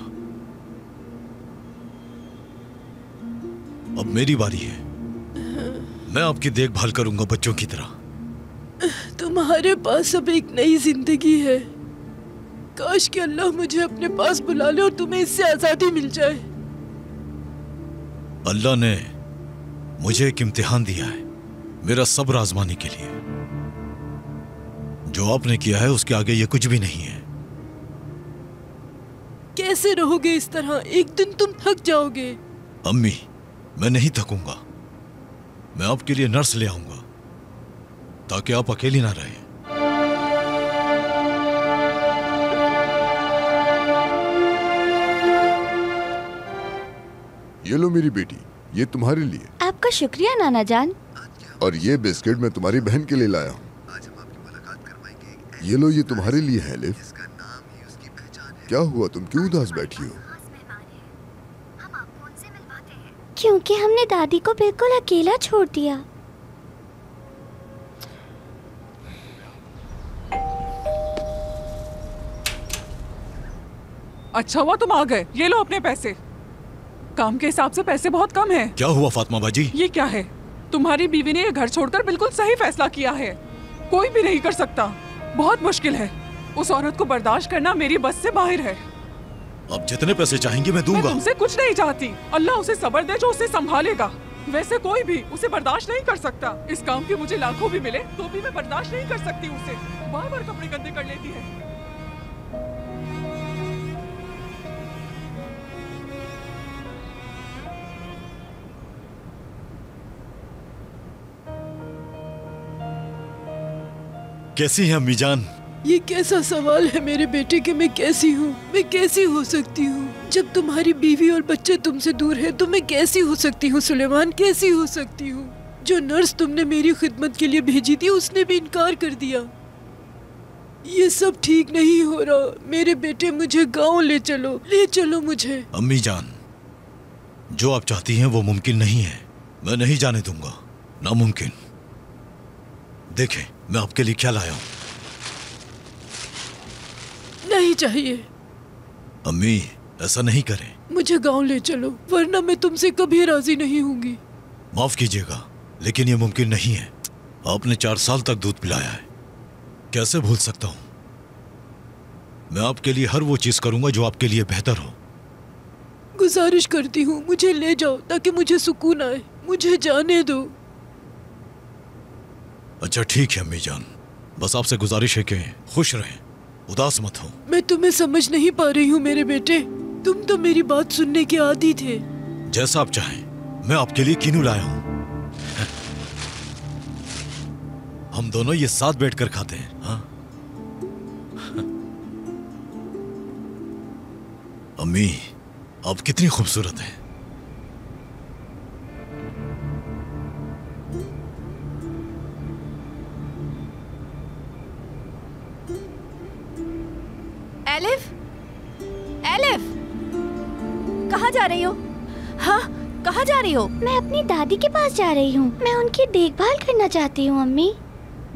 अब मेरी बारी है। मैं आपकी देखभाल करूंगा बच्चों की तरह। तुम्हारे पास अब एक नई जिंदगी है। काश कि अल्लाह मुझे अपने पास बुला ले और तुम्हें इससे आजादी मिल जाए। अल्लाह ने मुझे एक इम्तिहान दिया है मेरा सब्र आजमाने के लिए। जो आपने किया है उसके आगे ये कुछ भी नहीं है। कैसे रहोगे इस तरह? एक दिन तुम थक जाओगे। अम्मी, मैं नहीं थकूंगा। मैं आपके लिए नर्स ले आऊंगा ताकि आप अकेली ना रहें। ये लो मेरी बेटी, ये तुम्हारे लिए। आपका शुक्रिया नाना जान। और ये बिस्किट मैं तुम्हारी बहन के लिए लाया हूँ। ये लो, ये तुम्हारे लिए है एलिफ। क्या हुआ, तुम क्यों उदास बैठी हो? क्योंकि हमने दादी को बिल्कुल अकेला छोड़ दिया। अच्छा हुआ तुम आ गए। ये लो अपने पैसे। काम के हिसाब से पैसे बहुत कम हैं। क्या हुआ फातिमा बाजी? ये क्या है? तुम्हारी बीवी ने ये घर छोड़कर बिल्कुल सही फैसला किया है। कोई भी नहीं कर सकता। बहुत मुश्किल है। उस औरत को बर्दाश्त करना मेरी बस से बाहर है। अब जितने पैसे चाहेंगे मैं दूंगा। मैं तुमसे कुछ नहीं चाहती। अल्लाह उसे सब्र दे जो उसे संभालेगा। वैसे कोई भी उसे बर्दाश्त नहीं कर सकता। इस काम के मुझे लाखों भी मिले तो भी मैं बर्दाश्त नहीं कर सकती उसे। बार बार कपड़े गंदे कर लेती है। कैसी है अम्मी जान? ये कैसा सवाल है मेरे बेटे कि मैं कैसी हूँ? मैं कैसी हो सकती हूँ जब तुम्हारी बीवी और बच्चे तुमसे दूर हैं? तो मैं कैसी हो सकती हूँ सुलेमान? कैसी हो सकती हूँ? जो नर्स तुमने मेरी खिदमत के लिए भेजी थी उसने भी इनकार कर दिया। ये सब ठीक नहीं हो रहा। मेरे बेटे, मुझे गाँव ले चलो मुझे। अम्मी जान, जो आप चाहती हैं वो मुमकिन नहीं है। मैं नहीं जाने दूंगा। नामुमकिन। देखें मैं आपके लिए क्या लाया हूं। नहीं चाहिए। अम्मी, ऐसा नहीं करें। मुझे गांव ले चलो वरना मैं तुमसे कभी राजी नहीं होंगी। माफ कीजिएगा लेकिन ये मुमकिन नहीं है। आपने 4 साल तक दूध पिलाया है, कैसे भूल सकता हूं? मैं आपके लिए हर वो चीज करूंगा जो आपके लिए बेहतर हो। गुजारिश करती हूँ मुझे ले जाओ ताकि मुझे सुकून आए। मुझे जाने दो। अच्छा ठीक है अम्मी जान, बस आपसे गुजारिश है कि खुश रहें, उदास मत हो। मैं तुम्हें समझ नहीं पा रही हूँ मेरे बेटे। तुम तो मेरी बात सुनने के आदी थे। जैसा आप चाहें। मैं आपके लिए कीनू लाया हूं। हम दोनों ये साथ बैठकर खाते हैं। हाँ? अम्मी, आप कितनी खूबसूरत हैं। एलिफ, एलिफ, कहाँ जा रही हो? हाँ, कहाँ जा रही हो? मैं अपनी दादी के पास जा रही हूँ। मैं उनकी देखभाल करना चाहती हूँ अम्मी।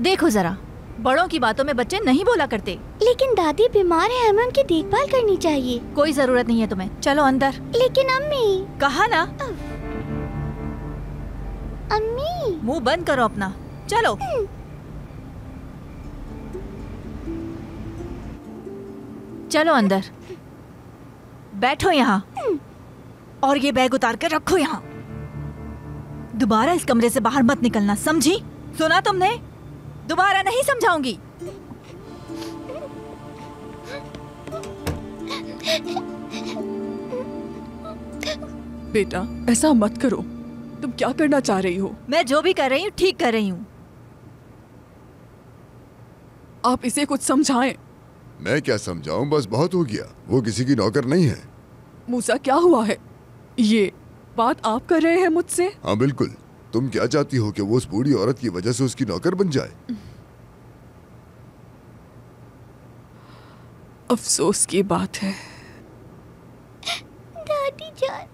देखो जरा, बड़ों की बातों में बच्चे नहीं बोला करते। लेकिन दादी बीमार है, हमें उनकी देखभाल करनी चाहिए। कोई जरूरत नहीं है तुम्हें, चलो अंदर। लेकिन अम्मी। कहा ना, अम्मी। मुंह बंद करो अपना, चलो। चलो अंदर, बैठो यहाँ और ये बैग उतार कर रखो यहाँ। दोबारा इस कमरे से बाहर मत निकलना, समझी? सुना तुमने? दोबारा नहीं समझाऊंगी। बेटा ऐसा मत करो। तुम क्या करना चाह रही हो? मैं जो भी कर रही हूँ ठीक कर रही हूँ। आप इसे कुछ समझाएं। मैं क्या समझाऊं, बस बहुत हो गया। वो किसी की नौकर नहीं है। मूसा क्या हुआ है? ये बात आप कर रहे हैं मुझसे? हाँ बिल्कुल। तुम क्या चाहती हो कि वो उस बूढ़ी औरत की वजह से उसकी नौकर बन जाए? अफसोस की बात है। दादी जान।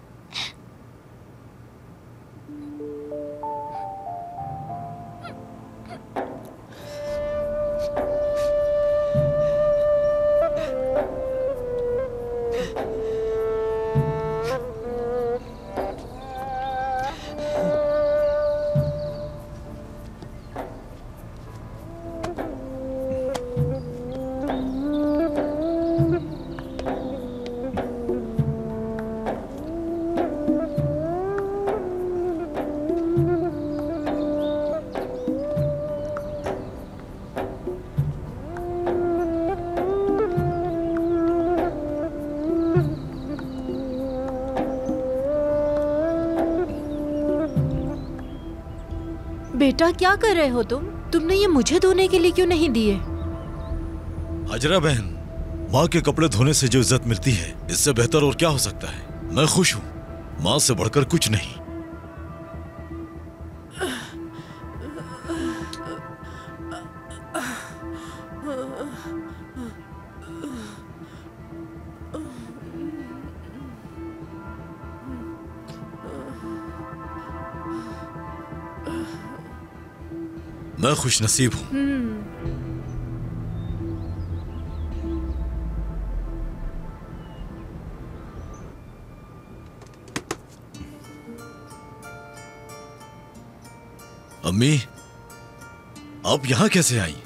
बेटा क्या कर रहे हो तुम? तुमने ये मुझे धोने के लिए क्यों नहीं दिए? हजरा बहन, माँ के कपड़े धोने से जो इज्जत मिलती है, इससे बेहतर और क्या हो सकता है। मैं खुश हूँ, माँ से बढ़कर कुछ नहीं। मैं खुश नसीब हूँ। अम्मी, आप यहाँ कैसे आई?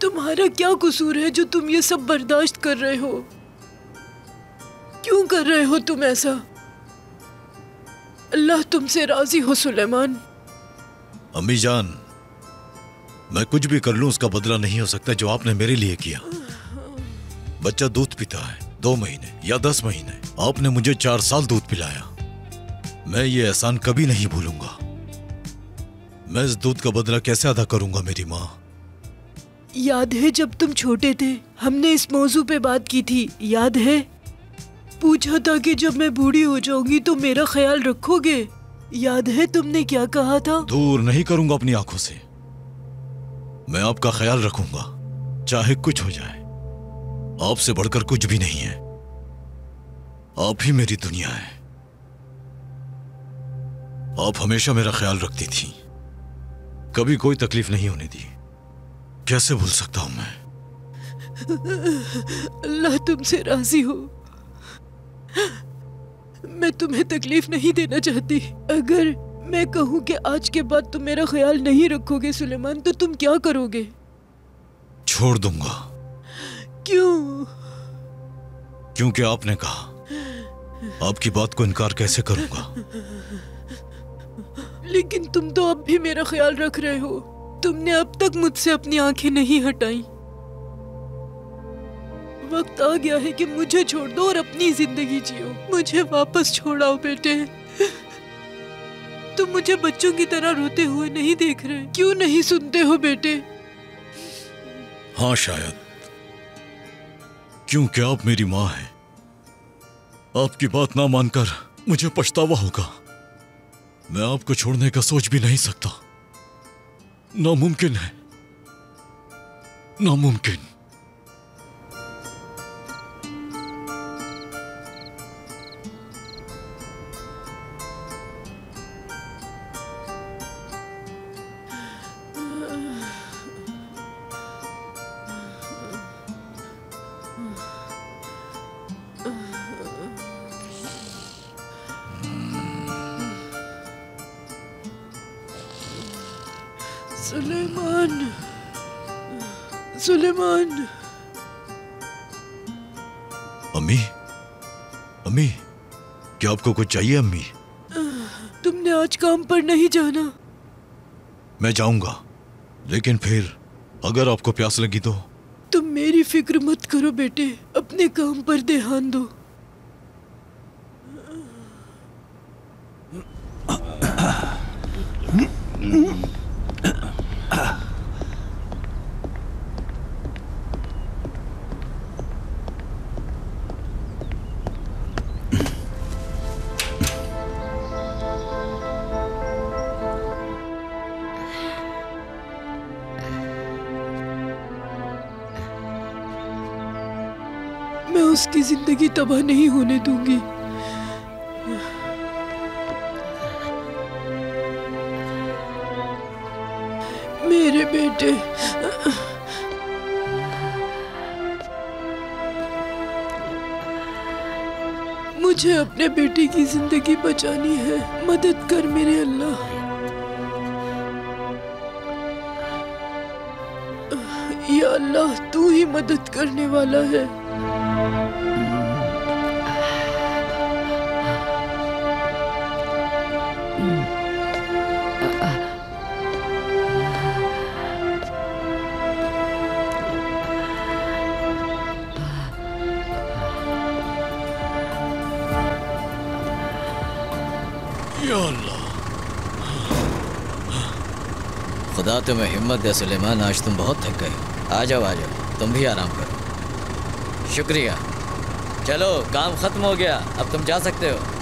तुम्हारा क्या कसूर है जो तुम ये सब बर्दाश्त कर रहे हो? क्यों कर रहे हो तुम ऐसा? अल्लाह तुमसे राजी हो सुलेमान। अम्मी जान, मैं कुछ भी कर लूं उसका बदला नहीं हो सकता जो आपने मेरे लिए किया। बच्चा दूध पीता है 2 महीने या 10 महीने, आपने मुझे 4 साल दूध पिलाया। मैं ये एहसान कभी नहीं भूलूंगा। मैं इस दूध का बदला कैसे अदा करूंगा मेरी माँ? याद है जब तुम छोटे थे हमने इस मौजू पे बात की थी, याद है? पूछा था कि जब मैं बूढ़ी हो जाऊंगी तो मेरा ख्याल रखोगे। याद है तुमने क्या कहा था? दूर नहीं करूंगा अपनी आंखों से। मैं आपका ख्याल रखूंगा चाहे कुछ हो जाए। आपसे बढ़कर कुछ भी नहीं है। आप ही मेरी दुनिया है। आप हमेशा मेरा ख्याल रखती थी, कभी कोई तकलीफ नहीं होने दी। कैसे भूल सकता हूं मैं? अल्लाह तुमसे राजी हो। मैं तुम्हें तकलीफ नहीं देना चाहती। अगर मैं कहूँ कि आज के बाद तुम मेरा ख्याल नहीं रखोगे सुलेमान, तो तुम क्या करोगे? छोड़ दूंगा। क्यों? क्योंकि आपने कहा। आपकी बात को इनकार कैसे करूंगा? लेकिन तुम तो अब भी मेरा ख्याल रख रहे हो। तुमने अब तक मुझसे अपनी आंखें नहीं हटाई। वक्त आ गया है कि मुझे छोड़ दो और अपनी जिंदगी जियो। मुझे वापस छोड़ाओ बेटे। तुम मुझे बच्चों की तरह रोते हुए नहीं देख रहे। क्यों नहीं सुनते हो बेटे? हाँ शायद क्योंकि आप मेरी माँ हैं। आपकी बात ना मानकर मुझे पछतावा होगा। मैं आपको छोड़ने का सोच भी नहीं सकता। नामुमकिन है, नामुमकिन। सुलेमान, सुलेमान। अम्मी, अम्मी, क्या आपको कुछ चाहिए अम्मी? तुमने आज काम पर नहीं जाना? मैं जाऊंगा, लेकिन फिर अगर आपको प्यास लगी तो? तुम मेरी फिक्र मत करो बेटे, अपने काम पर ध्यान दो। मैं उसकी जिंदगी तबाह नहीं होने दूंगी। मेरे बेटे, मुझे अपने बेटे की जिंदगी बचानी है। मदद कर मेरे अल्लाह। या अल्लाह, तू ही मदद करने वाला है। खुदा तुम्हें हिम्मत दे सुलेमान, आज तुम बहुत थक गए। आ जाओ, तुम भी आराम करो। शुक्रिया। चलो, काम खत्म हो गया, अब तुम जा सकते हो।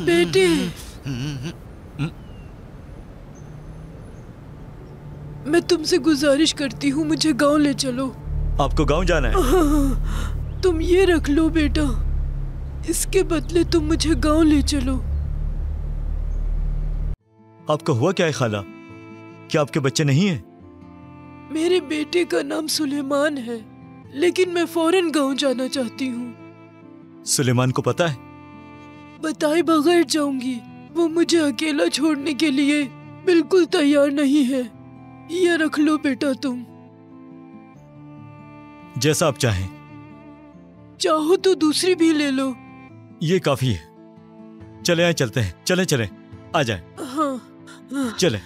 बेटे, मैं तुमसे गुजारिश करती हूँ, मुझे गांव ले चलो। आपको गांव जाना है? हाँ, तुम ये रख लो बेटा, इसके बदले तुम मुझे गांव ले चलो। आपको हुआ क्या है खाला? क्या आपके बच्चे नहीं हैं? मेरे बेटे का नाम सुलेमान है, लेकिन मैं फौरन गांव जाना चाहती हूँ। सुलेमान को पता है? बताए बगैर जाऊंगी। वो मुझे अकेला छोड़ने के लिए बिल्कुल तैयार नहीं है। ये रख लो बेटा तुम। जैसा आप चाहें। चाहो तो दूसरी भी ले लो। ये काफी है। चले आए, चलते हैं। चले चले, आ जाए। हाँ, चले।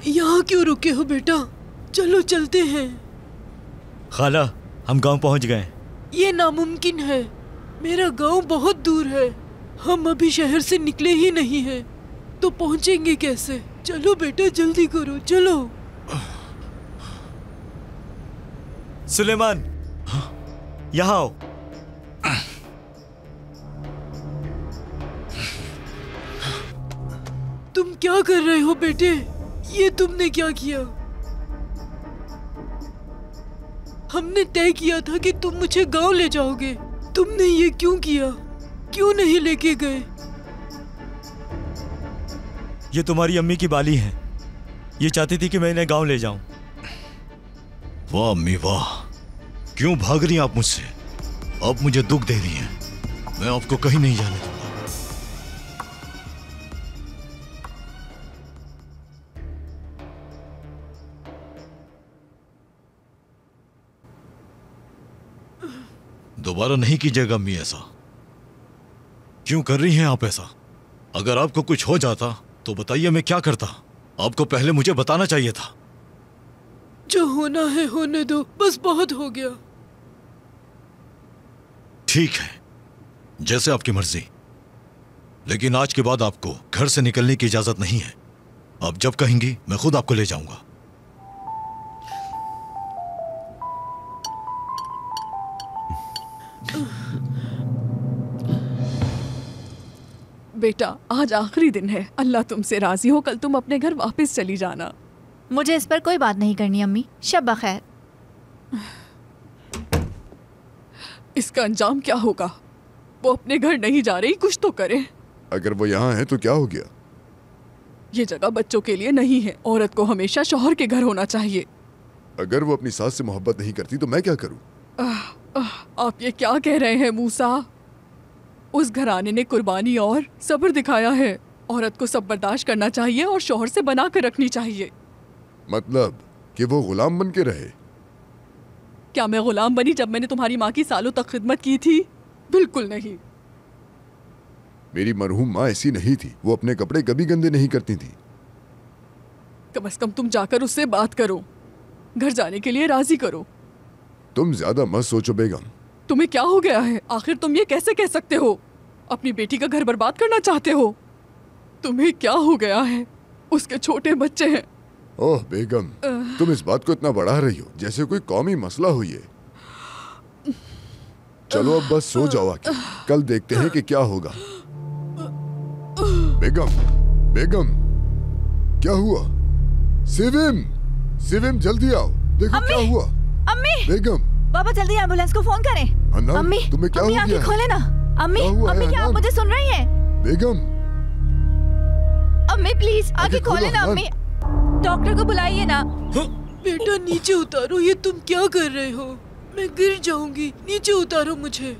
यहाँ क्यों रुके हो बेटा? चलो चलते हैं। खाला, हम गांव पहुंच गए। ये नामुमकिन है, मेरा गांव बहुत दूर है। हम अभी शहर से निकले ही नहीं हैं, तो पहुंचेंगे कैसे? चलो बेटा जल्दी करो, चलो। सुलेमान, यहाँ आओ। तुम क्या कर रहे हो बेटे? ये तुमने क्या किया? हमने तय किया था कि तुम मुझे गांव ले जाओगे। तुमने ये क्यों किया? क्यों नहीं लेके गए? ये तुम्हारी अम्मी की बाली है। ये चाहती थी कि मैं इन्हें गांव ले जाऊं। वाह अम्मी वाह, क्यों भाग रही हैं आप मुझसे? आप मुझे दुख दे रही हैं। मैं आपको कहीं नहीं जाने दूंगा। दोबारा नहीं कीजिएगा अम्मी ऐसा। क्यों कर रही हैं आप ऐसा? अगर आपको कुछ हो जाता तो बताइए, मैं क्या करता? आपको पहले मुझे बताना चाहिए था। जो होना है होने दो, बस बहुत हो गया। ठीक है, जैसे आपकी मर्जी, लेकिन आज के बाद आपको घर से निकलने की इजाजत नहीं है। आप जब कहेंगी मैं खुद आपको ले जाऊंगा। बेटा, आज आखिरी दिन है। अल्लाह तुमसे राजी हो, कल तुम अपने घर वापस चली जाना। मुझे इस पर कोई बात नहीं करनी अम्मी। शब बखैर। इसका अंजाम क्या होगा? वो अपने घर नहीं जा रही, कुछ तो करे। अगर वो यहाँ है तो क्या हो गया? ये जगह बच्चों के लिए नहीं है। औरत को हमेशा शौहर के घर होना चाहिए। अगर वो अपनी सास से मोहब्बत नहीं करती तो मैं क्या करूं? आप ये क्या कह रहे हैं मूसा? उस घराने ने कुर्बानी और सब्र दिखाया है। औरत को सब बर्दाश्त करना चाहिए और शौहर से बना कर रखनी चाहिए। मतलब कि वो गुलाम बन के रहे? क्या मैं गुलाम बनी जब मैंने तुम्हारी माँ की सालों तक खिदमत की थी? बिल्कुल नहीं। मेरी मरहूम माँ ऐसी नहीं थी। वो अपने कपड़े कभी गंदे नहीं करती थी। कम से कम तुम जाकर उससे बात करो, घर जाने के लिए राजी करो। तुम ज्यादा मत सोचो बेगम। तुम्हें क्या हो गया है? आखिर तुम ये कैसे कह सकते हो? अपनी बेटी का घर बर्बाद करना चाहते हो? तुम्हें क्या हो गया है? उसके छोटे बच्चे हैं। ओह बेगम, तुम इस बात को इतना बढ़ा रही हो जैसे कोई कौमी मसला हो ये। चलो अब बस सो जाओ आके, कल देखते हैं कि क्या होगा। बेगम, बेगम, क्या हुआ? सिविम, सिविम जल्दी आओ, देखो क्या हुआ। अम्मी, बेगम, पापा जल्दी एम्बुलेंस को फोन करें। अम्मी, तुम्हें क्या हो गया? आंखें खोले ना। अम्मी, अम्मी क्या आप मुझे सुन रही हैं? बेगम, अम्मी प्लीज आंखें खोले ना। अम्मी, डॉक्टर को बुलाइए ना। बेटा नीचे उतारो, ये तुम क्या कर रहे हो? मैं गिर जाऊंगी, नीचे उतारो मुझे।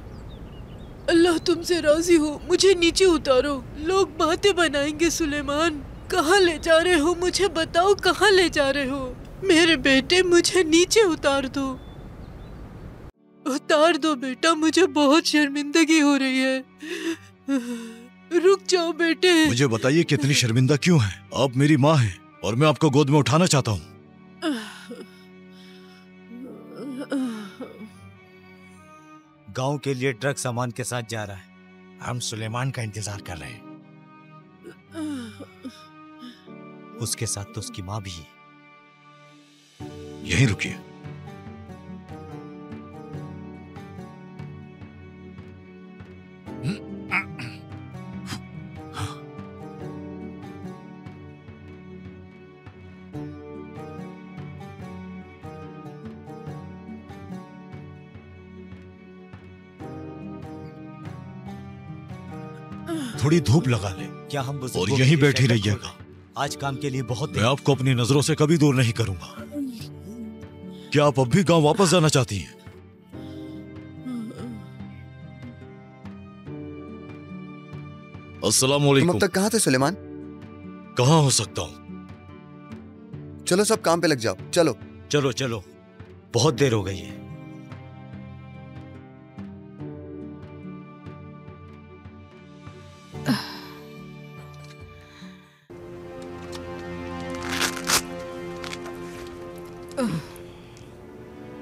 अल्लाह तुमसे राजी हो, मुझे नीचे उतारो। लोग बातें बनाएंगे। सुलेमान, कहाँ ले जा रहे हो? मुझे बताओ, कहाँ ले जा रहे हो? मेरे बेटे, मुझे नीचे उतार दो। उतार दो बेटा, मुझे बहुत शर्मिंदगी हो रही है। रुक जाओ बेटे। मुझे बताइए कितनी शर्मिंदा क्यों है? आप मेरी माँ हैं और मैं आपको गोद में उठाना चाहता हूँ। गांव के लिए ट्रक सामान के साथ जा रहा है। हम सुलेमान का इंतजार कर रहे हैं। उसके साथ तो उसकी माँ भी है। यहीं रुकिए। थोड़ी धूप लगा ले। क्या हम और यहीं बैठी रहिएगा। आज काम के लिए बहुत मैं आपको अपनी नजरों से कभी दूर नहीं करूंगा। क्या आप अब भी गांव वापस जाना चाहती हैं? अस्सलाम वालेकुम। तुम अब तक कहाँ थे सुलेमान? कहाँ हो सकता हूँ? चलो सब काम पे लग जाओ। चलो चलो चलो। बहुत देर हो गई है।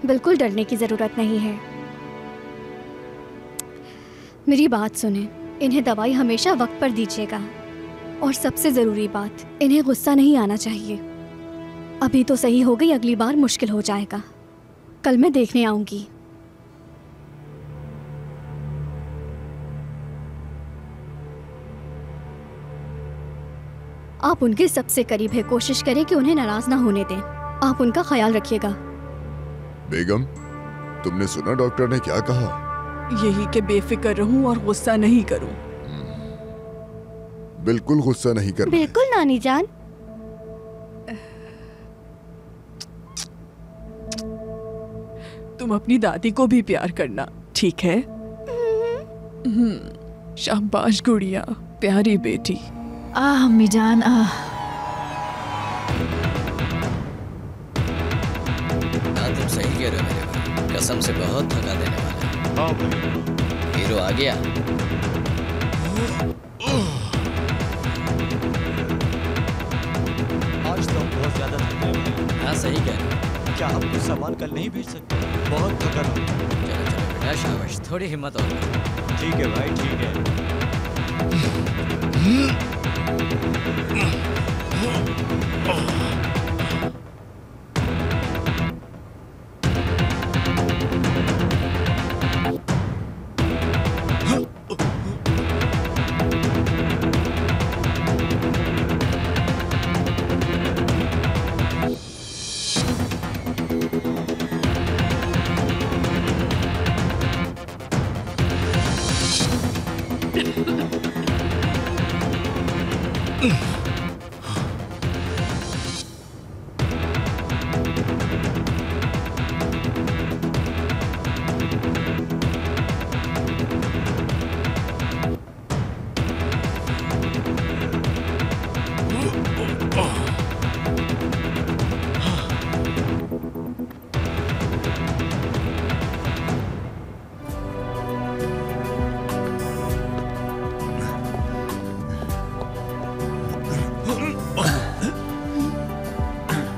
बिल्कुल डरने की ज़रूरत नहीं है। मेरी बात सुने, इन्हें दवाई हमेशा वक्त पर दीजिएगा। और सबसे ज़रूरी बात, इन्हें गुस्सा नहीं आना चाहिए। अभी तो सही हो गई, अगली बार मुश्किल हो जाएगा। कल मैं देखने आऊंगी। आप उनके सबसे करीब है, कोशिश करें कि उन्हें नाराज ना होने दें। आप उनका ख्याल रखिएगा। बेगम, तुमने सुना डॉक्टर ने क्या कहा? यही कि बेफिक्र रहूं और गुस्सा नहीं करूं। बिल्कुल गुस्सा नहीं करना। बिल्कुल नानी जान। तुम अपनी दादी को भी प्यार करना, ठीक है? शाबाश गुड़िया, प्यारी बेटी। अम्मी जान, तुम सही कह रहे हो मेरे भाई, कसम से बहुत थका देने वाला है। हीरो आ गया। आज तो हम बहुत ज्यादा थके हुए हैं। हाँ सही कह रहे हो। क्या आप कुछ सामान कल नहीं भेज सकते? बहुत थका हूँ। चलो चलो बेटा, शाबाश, थोड़ी हिम्मत और। ठीक है भाई, ठीक है।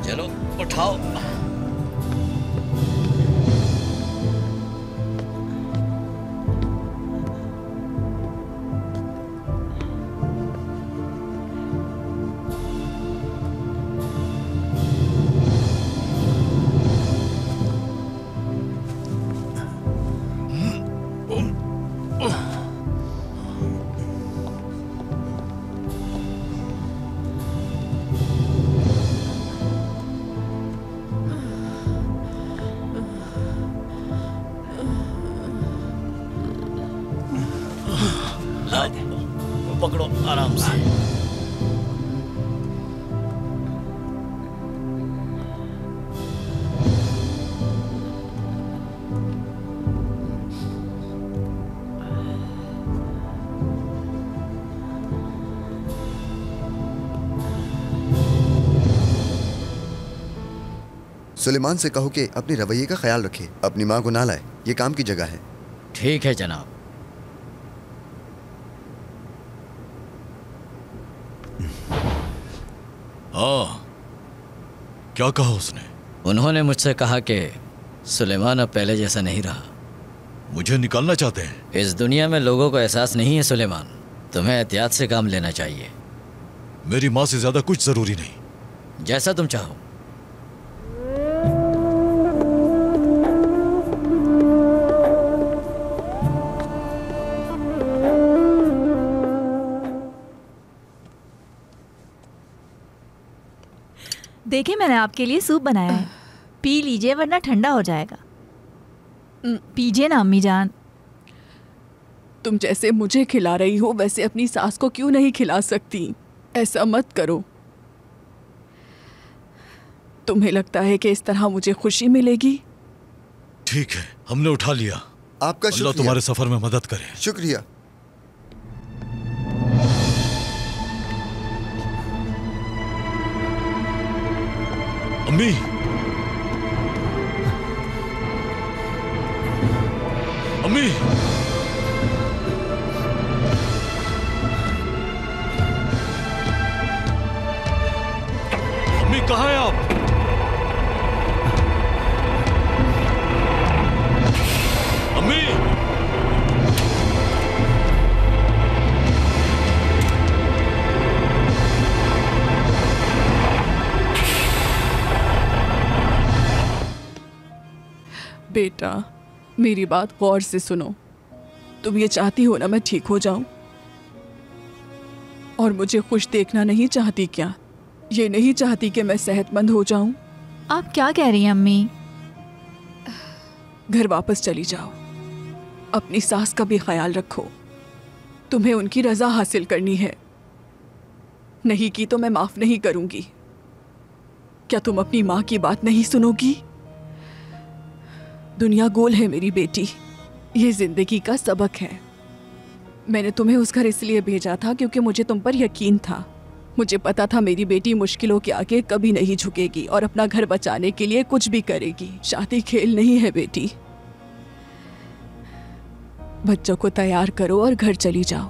चलो उठाओ। पकड़ो आराम से। सुलेमान से कहो कि अपने रवैये का ख्याल रखे, अपनी माँ को ना लाए, ये काम की जगह है। ठीक है जनाब। हाँ, क्या कहा उसने? उन्होंने मुझसे कहा कि सुलेमान अब पहले जैसा नहीं रहा। मुझे निकालना चाहते हैं? इस दुनिया में लोगों को एहसास नहीं है सुलेमान, तुम्हें एहतियात से काम लेना चाहिए। मेरी माँ से ज्यादा कुछ जरूरी नहीं। जैसा तुम चाहो। देखिए मैंने आपके लिए सूप बनाया है, पी लीजिए वरना ठंडा हो जाएगा। पीजिए ना अम्मी जान। तुम जैसे मुझे खिला रही हो वैसे अपनी सास को क्यों नहीं खिला सकती? ऐसा मत करो। तुम्हें लगता है कि इस तरह मुझे खुशी मिलेगी? ठीक है, हमने उठा लिया। आपका शुक्रिया। अल्लाह तुम्हारे सफर में मदद करे। शुक्रिया। अम्मी, अम्मी, अम्मी कहाँ हैं आप? अम्मी, बेटा, मेरी बात गौर से सुनो। तुम ये चाहती हो ना मैं ठीक हो जाऊं? और मुझे खुश देखना नहीं चाहती क्या? ये नहीं चाहती कि मैं सेहतमंद हो जाऊं? आप क्या कह रही हैं अम्मी? घर वापस चली जाओ। अपनी सास का भी ख्याल रखो। तुम्हें उनकी रजा हासिल करनी है। नहीं की तो मैं माफ नहीं करूंगी। क्या तुम अपनी माँ की बात नहीं सुनोगी? दुनिया गोल है मेरी बेटी, ये जिंदगी का सबक है। मैंने तुम्हें उस घर इसलिए भेजा था क्योंकि मुझे तुम पर यकीन था। मुझे पता था मेरी बेटी मुश्किलों के आगे कभी नहीं झुकेगी और अपना घर बचाने के लिए कुछ भी करेगी। शादी खेल नहीं है बेटी। बच्चों को तैयार करो और घर चली जाओ।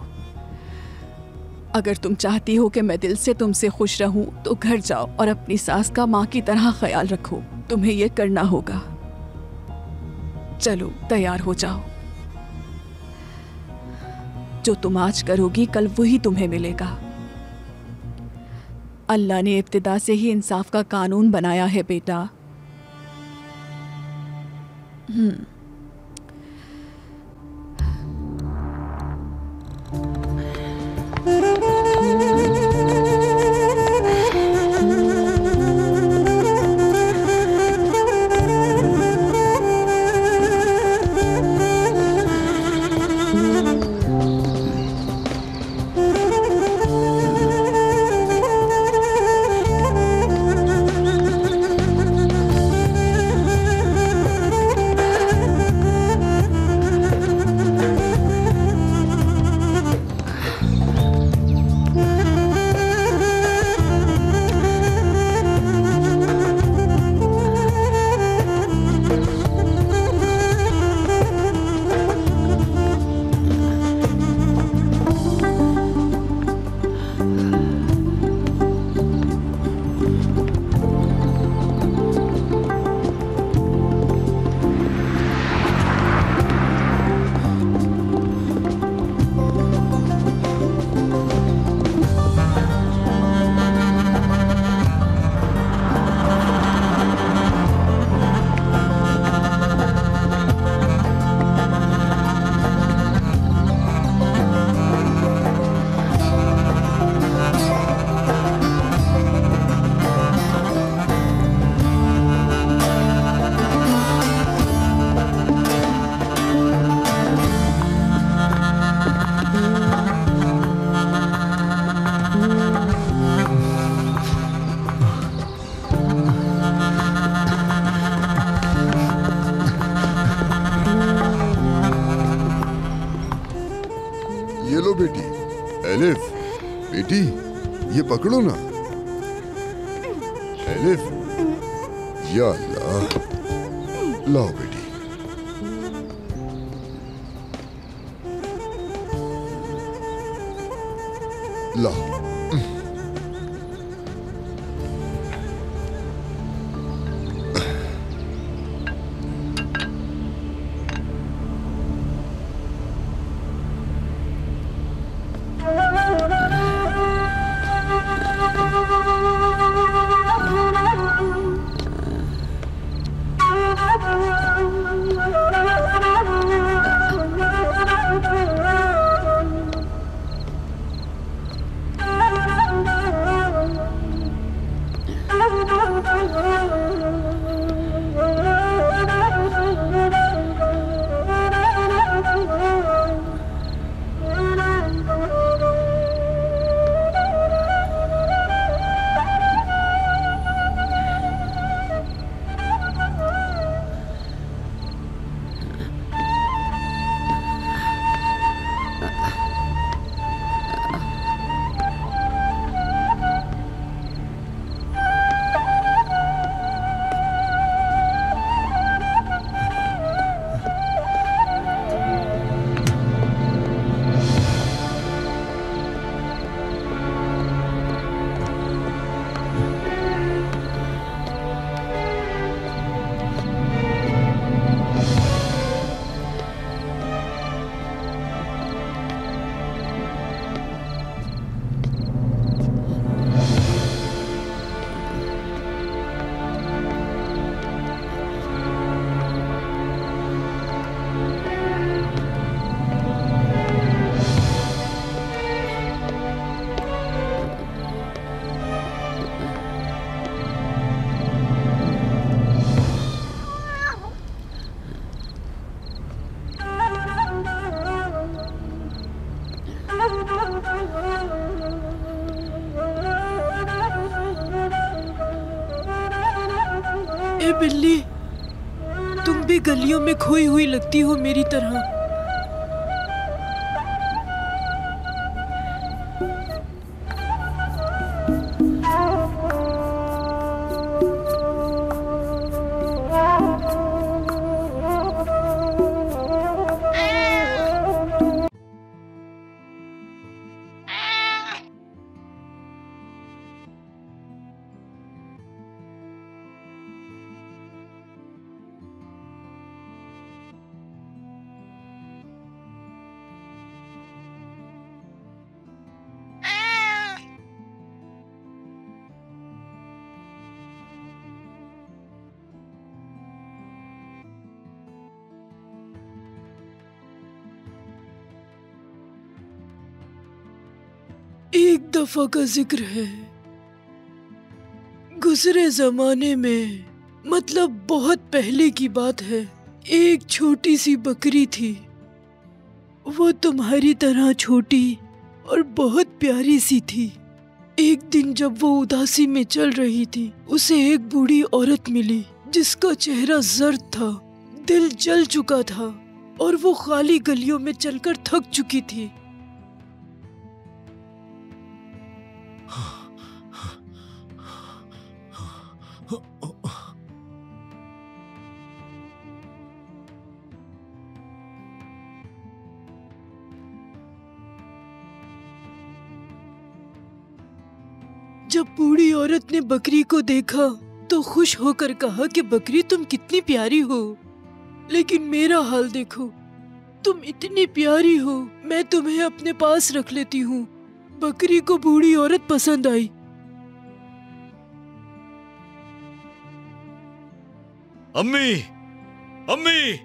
अगर तुम चाहती हो कि मैं दिल से तुमसे खुश रहूं तो घर जाओ और अपनी सास का माँ की तरह ख्याल रखो। तुम्हें यह करना होगा। चलो तैयार हो जाओ। जो तुम आज करोगी कल वही तुम्हें मिलेगा। अल्लाह ने इब्तिदा से ही इंसाफ का कानून बनाया है बेटा। एलिफ, बेटी ये पकड़ो ना। एलिफ, या अल्लाह, लाओ बेटी। लाओ। ए बिल्ली, तुम भी गलियों में खोई हुई लगती हो मेरी तरह। एक दफा का जिक्र है, गुजरे जमाने में, मतलब बहुत पहले की बात है, एक छोटी सी बकरी थी। वो तुम्हारी तरह छोटी और बहुत प्यारी सी थी। एक दिन जब वो उदासी में चल रही थी, उसे एक बूढ़ी औरत मिली जिसका चेहरा जर्द था, दिल जल चुका था और वो खाली गलियों में चलकर थक चुकी थी। जब बूढ़ी औरत ने बकरी को देखा तो खुश होकर कहा कि बकरी तुम कितनी प्यारी हो, लेकिन मेरा हाल देखो, तुम इतनी प्यारी हो, मैं तुम्हें अपने पास रख लेती हूँ। बकरी को बूढ़ी औरत पसंद आई। अम्मी, अम्मी,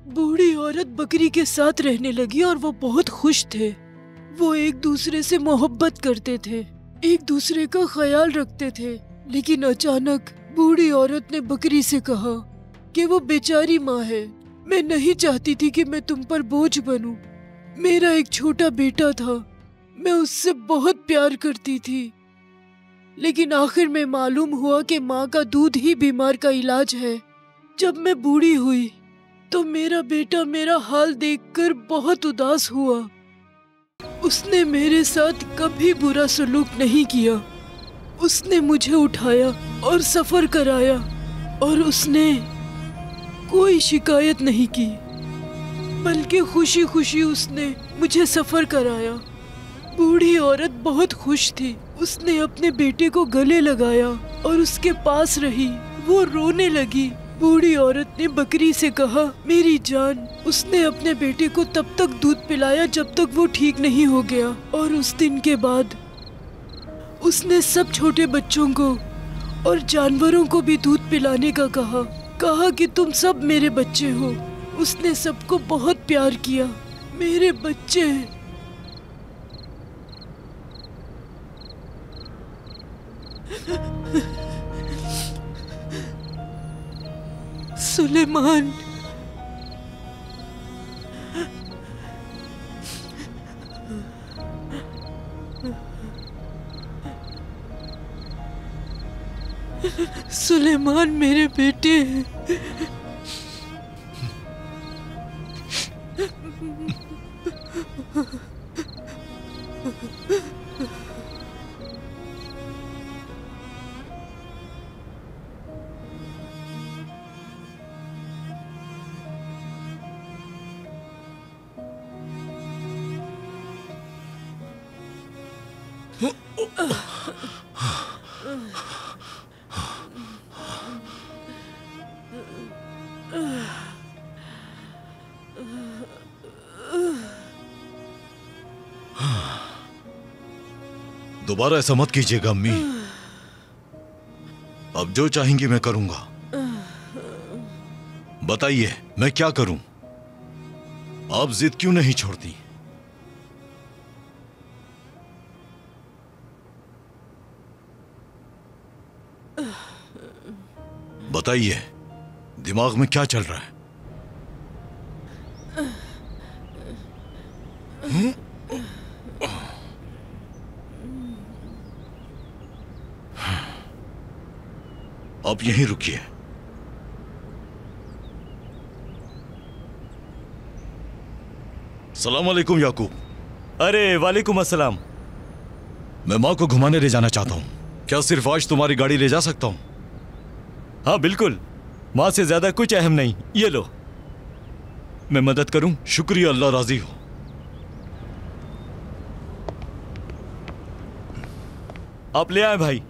बूढ़ी औरत बकरी के साथ रहने लगी और वो बहुत खुश थे। वो एक दूसरे से मोहब्बत करते थे, एक दूसरे का ख्याल रखते थे। लेकिन अचानक बूढ़ी औरत ने बकरी से कहा कि वो बेचारी माँ है, मैं नहीं चाहती थी कि मैं तुम पर बोझ बनूं। मेरा एक छोटा बेटा था, मैं उससे बहुत प्यार करती थी, लेकिन आखिर में मालूम हुआ कि माँ का दूध ही बीमार का इलाज है। जब मैं बूढ़ी हुई तो मेरा बेटा मेरा हाल देखकर बहुत उदास हुआ। उसने मेरे साथ कभी बुरा सलूक नहीं किया। उसने मुझे उठाया और सफर कराया और उसने कोई शिकायत नहीं की, बल्कि खुशी खुशी उसने मुझे सफर कराया। बूढ़ी औरत बहुत खुश थी। उसने अपने बेटे को गले लगाया और उसके पास रही। वो रोने लगी। बूढ़ी औरत ने बकरी से कहा, मेरी जान। उसने अपने बेटे को तब तक दूध पिलाया जब तक वो ठीक नहीं हो गया, और उस दिन के बाद उसने सब छोटे बच्चों को और जानवरों को भी दूध पिलाने का कहा कि तुम सब मेरे बच्चे हो। उसने सबको बहुत प्यार किया, मेरे बच्चे। सुलेमान, सुलेमान मेरे बेटे हैं। दोबारा ऐसा मत कीजिएगा अम्मी। अब जो चाहेंगी मैं करूंगा। बताइए मैं क्या करूं? आप जिद क्यों नहीं छोड़ती? बताइए, दिमाग में क्या चल रहा है? आप यहीं रुकिए। सलाम अलैकुम याकूब। अरे वालेकुम अस्सलाम। मैं माँ को घुमाने ले जाना चाहता हूँ। क्या सिर्फ आज तुम्हारी गाड़ी ले जा सकता हूँ? हाँ बिल्कुल, माँ से ज्यादा कुछ अहम नहीं। ये लो, मैं मदद करूं? शुक्रिया, अल्लाह राजी हो। आप ले आए भाई।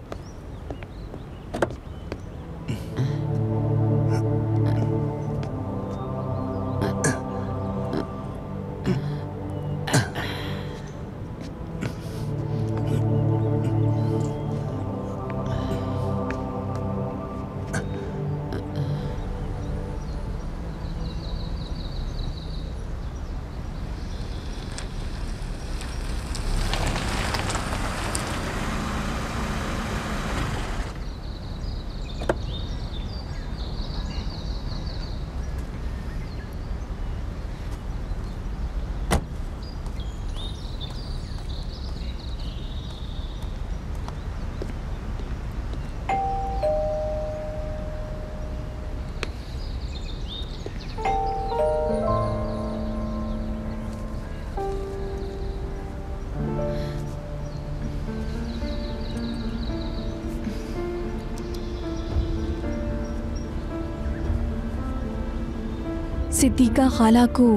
सिद्दीका खाला को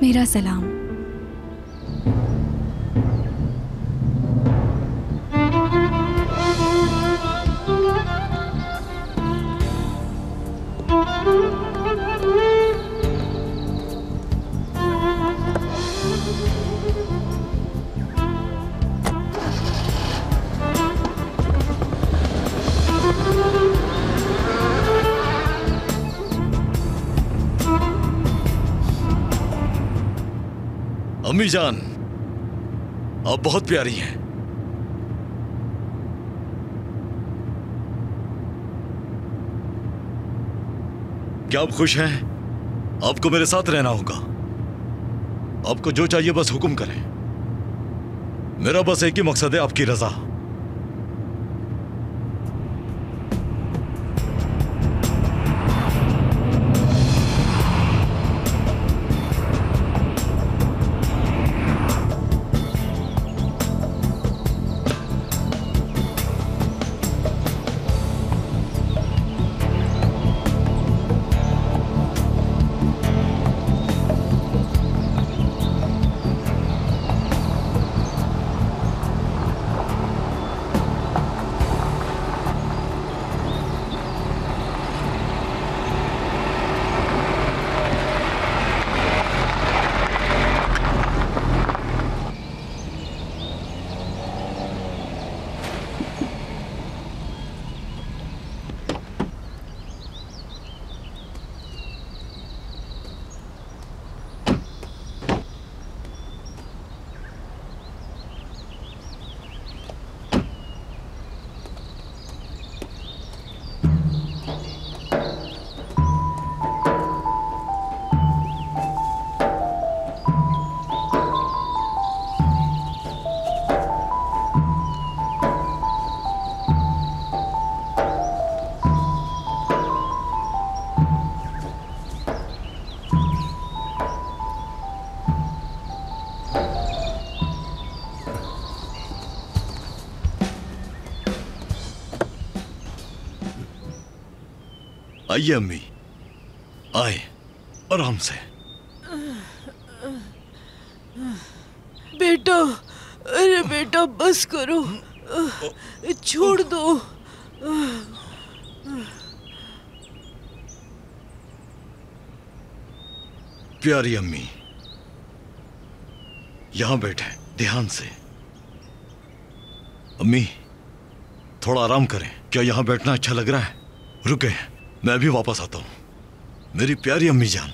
मेरा सलाम। अम्मी जान, आप बहुत प्यारी हैं। क्या आप खुश हैं? आपको मेरे साथ रहना होगा। आपको जो चाहिए बस हुक्म करें। मेरा बस एक ही मकसद है, आपकी रजा। आइए अम्मी, आए आराम से। बेटा, अरे बेटा बस करो, छोड़ दो। प्यारी अम्मी, यहां बैठे ध्यान से। अम्मी थोड़ा आराम करें। क्या यहां बैठना अच्छा लग रहा है? रुके, मैं भी वापस आता हूं। मेरी प्यारी अम्मी जान।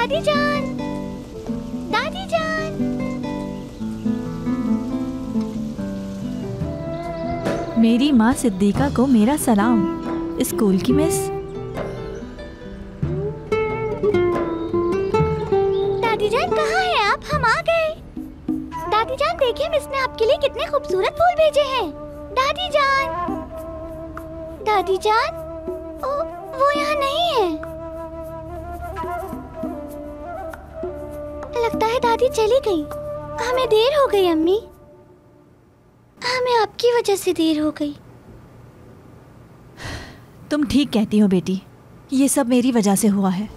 दादी जान, दादी जान। मेरी माँ सिद्दीका को मेरा सलाम। स्कूल की मिस। दादी जान कहाँ हैं आप? हम आ गए। दादी जान देखिए, मिस ने आपके लिए कितने खूबसूरत फूल भेजे हैं। दादी जान, दादी जान, वो यहाँ नहीं है। लगता है दादी चली गई। हमें देर हो गई अम्मी, हमें आपकी वजह से देर हो गई। तुम ठीक कहती हो बेटी, ये सब मेरी वजह से हुआ है।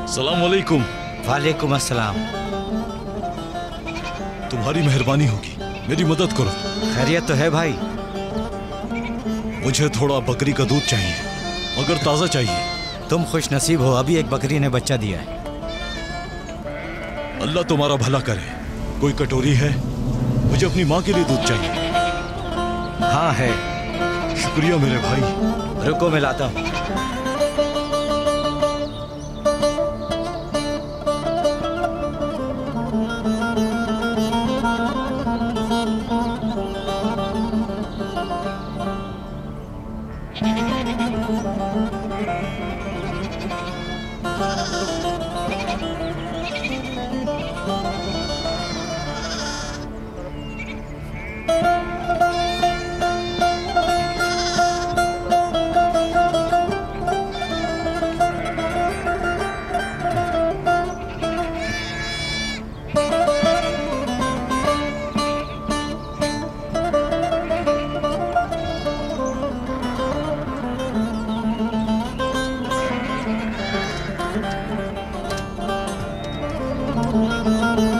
सलाम वालेकुम। वालेकुम अस्सलाम। तुम्हारी मेहरबानी होगी, मेरी मदद करो। खैरियत तो है भाई? मुझे थोड़ा बकरी का दूध चाहिए, मगर ताज़ा चाहिए। तुम खुश नसीब हो, अभी एक बकरी ने बच्चा दिया है। अल्लाह तुम्हारा भला करे। कोई कटोरी है? मुझे अपनी माँ के लिए दूध चाहिए। हाँ है। शुक्रिया मेरे भाई। रुको मैं लाता हूँ।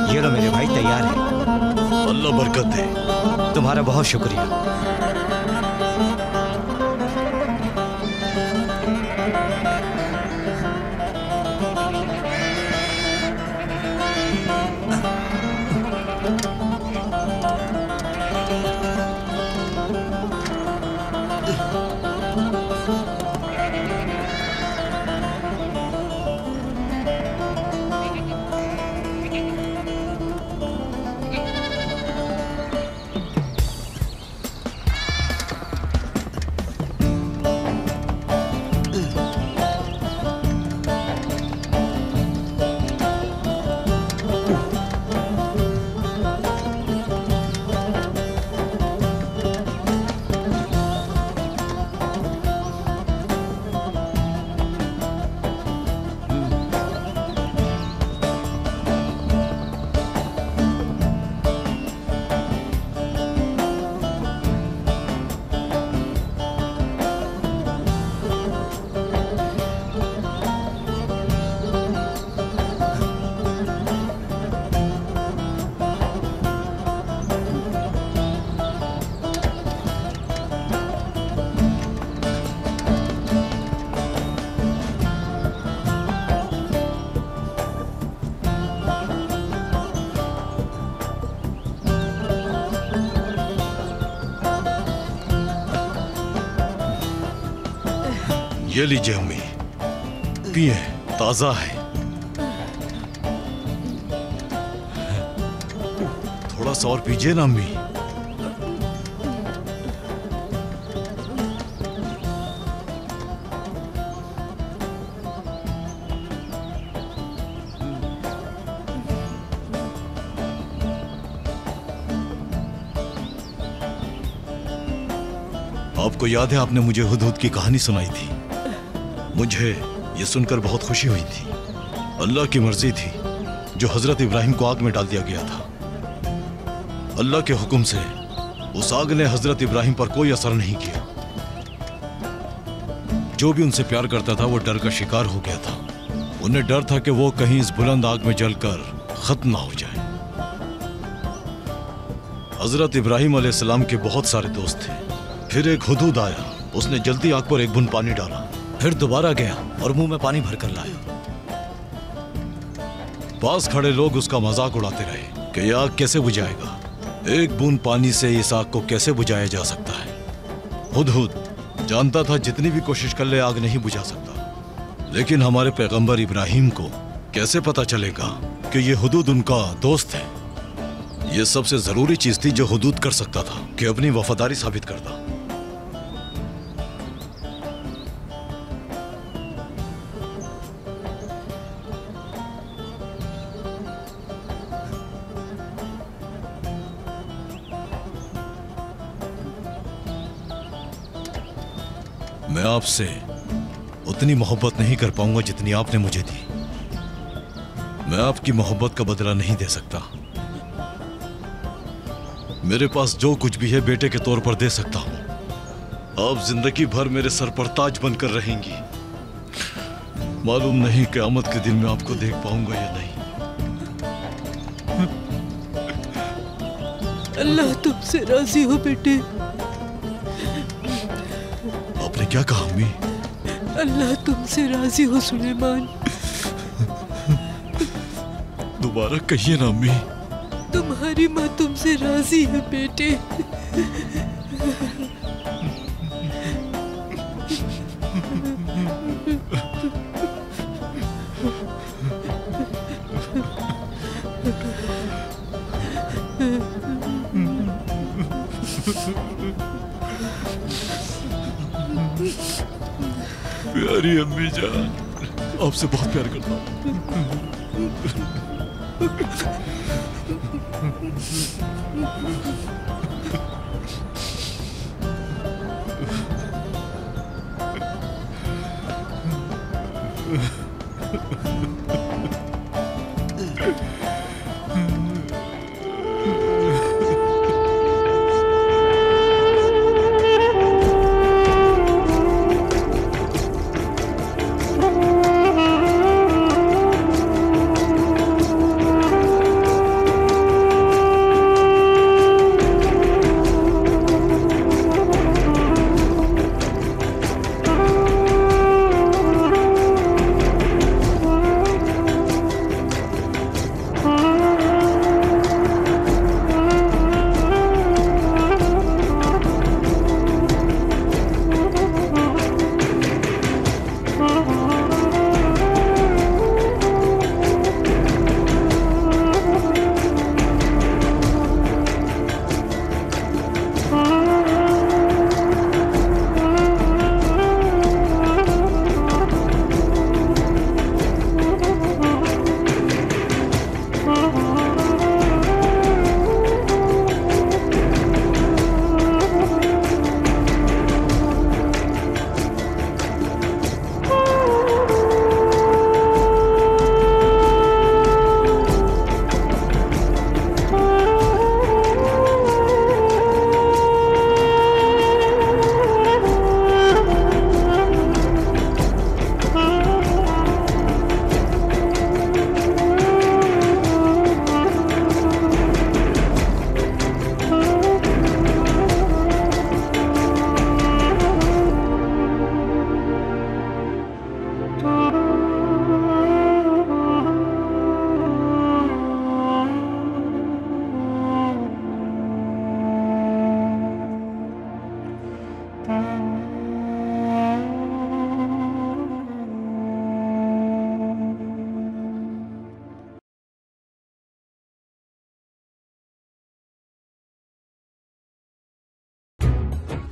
ये लो मेरे भाई, तैयार है। अल्लाह बरकत दे। तुम्हारा बहुत शुक्रिया। ये लीजिए अम्मी, पिए, ताजा है। थोड़ा सा और पीजिए ना अम्मी। आपको याद है आपने मुझे हुदहुद की कहानी सुनाई थी। मुझे ये सुनकर बहुत खुशी हुई थी। अल्लाह की मर्जी थी जो हजरत इब्राहिम को आग में डाल दिया गया था। अल्लाह के हुक्म से उस आग ने हजरत इब्राहिम पर कोई असर नहीं किया। जो भी उनसे प्यार करता था वो डर का शिकार हो गया था। उन्हें डर था कि वो कहीं इस बुलंद आग में जलकर खत्म ना हो जाए। हजरत इब्राहिम अलैहिस्सलाम के बहुत सारे दोस्त थे। फिर एक हुदूद आया, उसने जल्दी आग पर एक बूंद पानी डाला, फिर दोबारा गया और मुंह में पानी भरकर लाया। पास खड़े लोग उसका मजाक उड़ाते रहे कि यह आग कैसे बुझाएगा, एक बूंद पानी से इस आग को कैसे बुझाया जा सकता है। हुदहुद जानता था जितनी भी कोशिश कर ले आग नहीं बुझा सकता, लेकिन हमारे पैगंबर इब्राहिम को कैसे पता चलेगा कि ये हुदूद उनका दोस्त है। ये सबसे जरूरी चीज थी जो हुदूद कर सकता था कि अपनी वफादारी साबित करता। मैं आपसे उतनी मोहब्बत नहीं कर पाऊंगा जितनी आपने मुझे दी। मैं आपकी मोहब्बत का बदला नहीं दे सकता। मेरे पास जो कुछ भी है बेटे के तौर पर दे सकता हूं। आप जिंदगी भर मेरे सर पर ताज बनकर रहेंगी। मालूम नहीं क़यामत के दिन मैं आपको देख पाऊंगा या नहीं। अल्लाह तुमसे राजी हो बेटे। आपने क्या कहा अम्मी? अल्लाह तुमसे राजी हो सुलेमान। दोबारा कहिए ना अम्मी। तुम्हारी माँ तुमसे राजी है बेटे। प्यारी अम्मी जान, आपसे बहुत प्यार करता हूँ।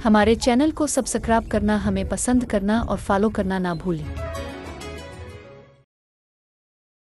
हमारे चैनल को सब्सक्राइब करना, हमें पसंद करना और फॉलो करना ना भूलें।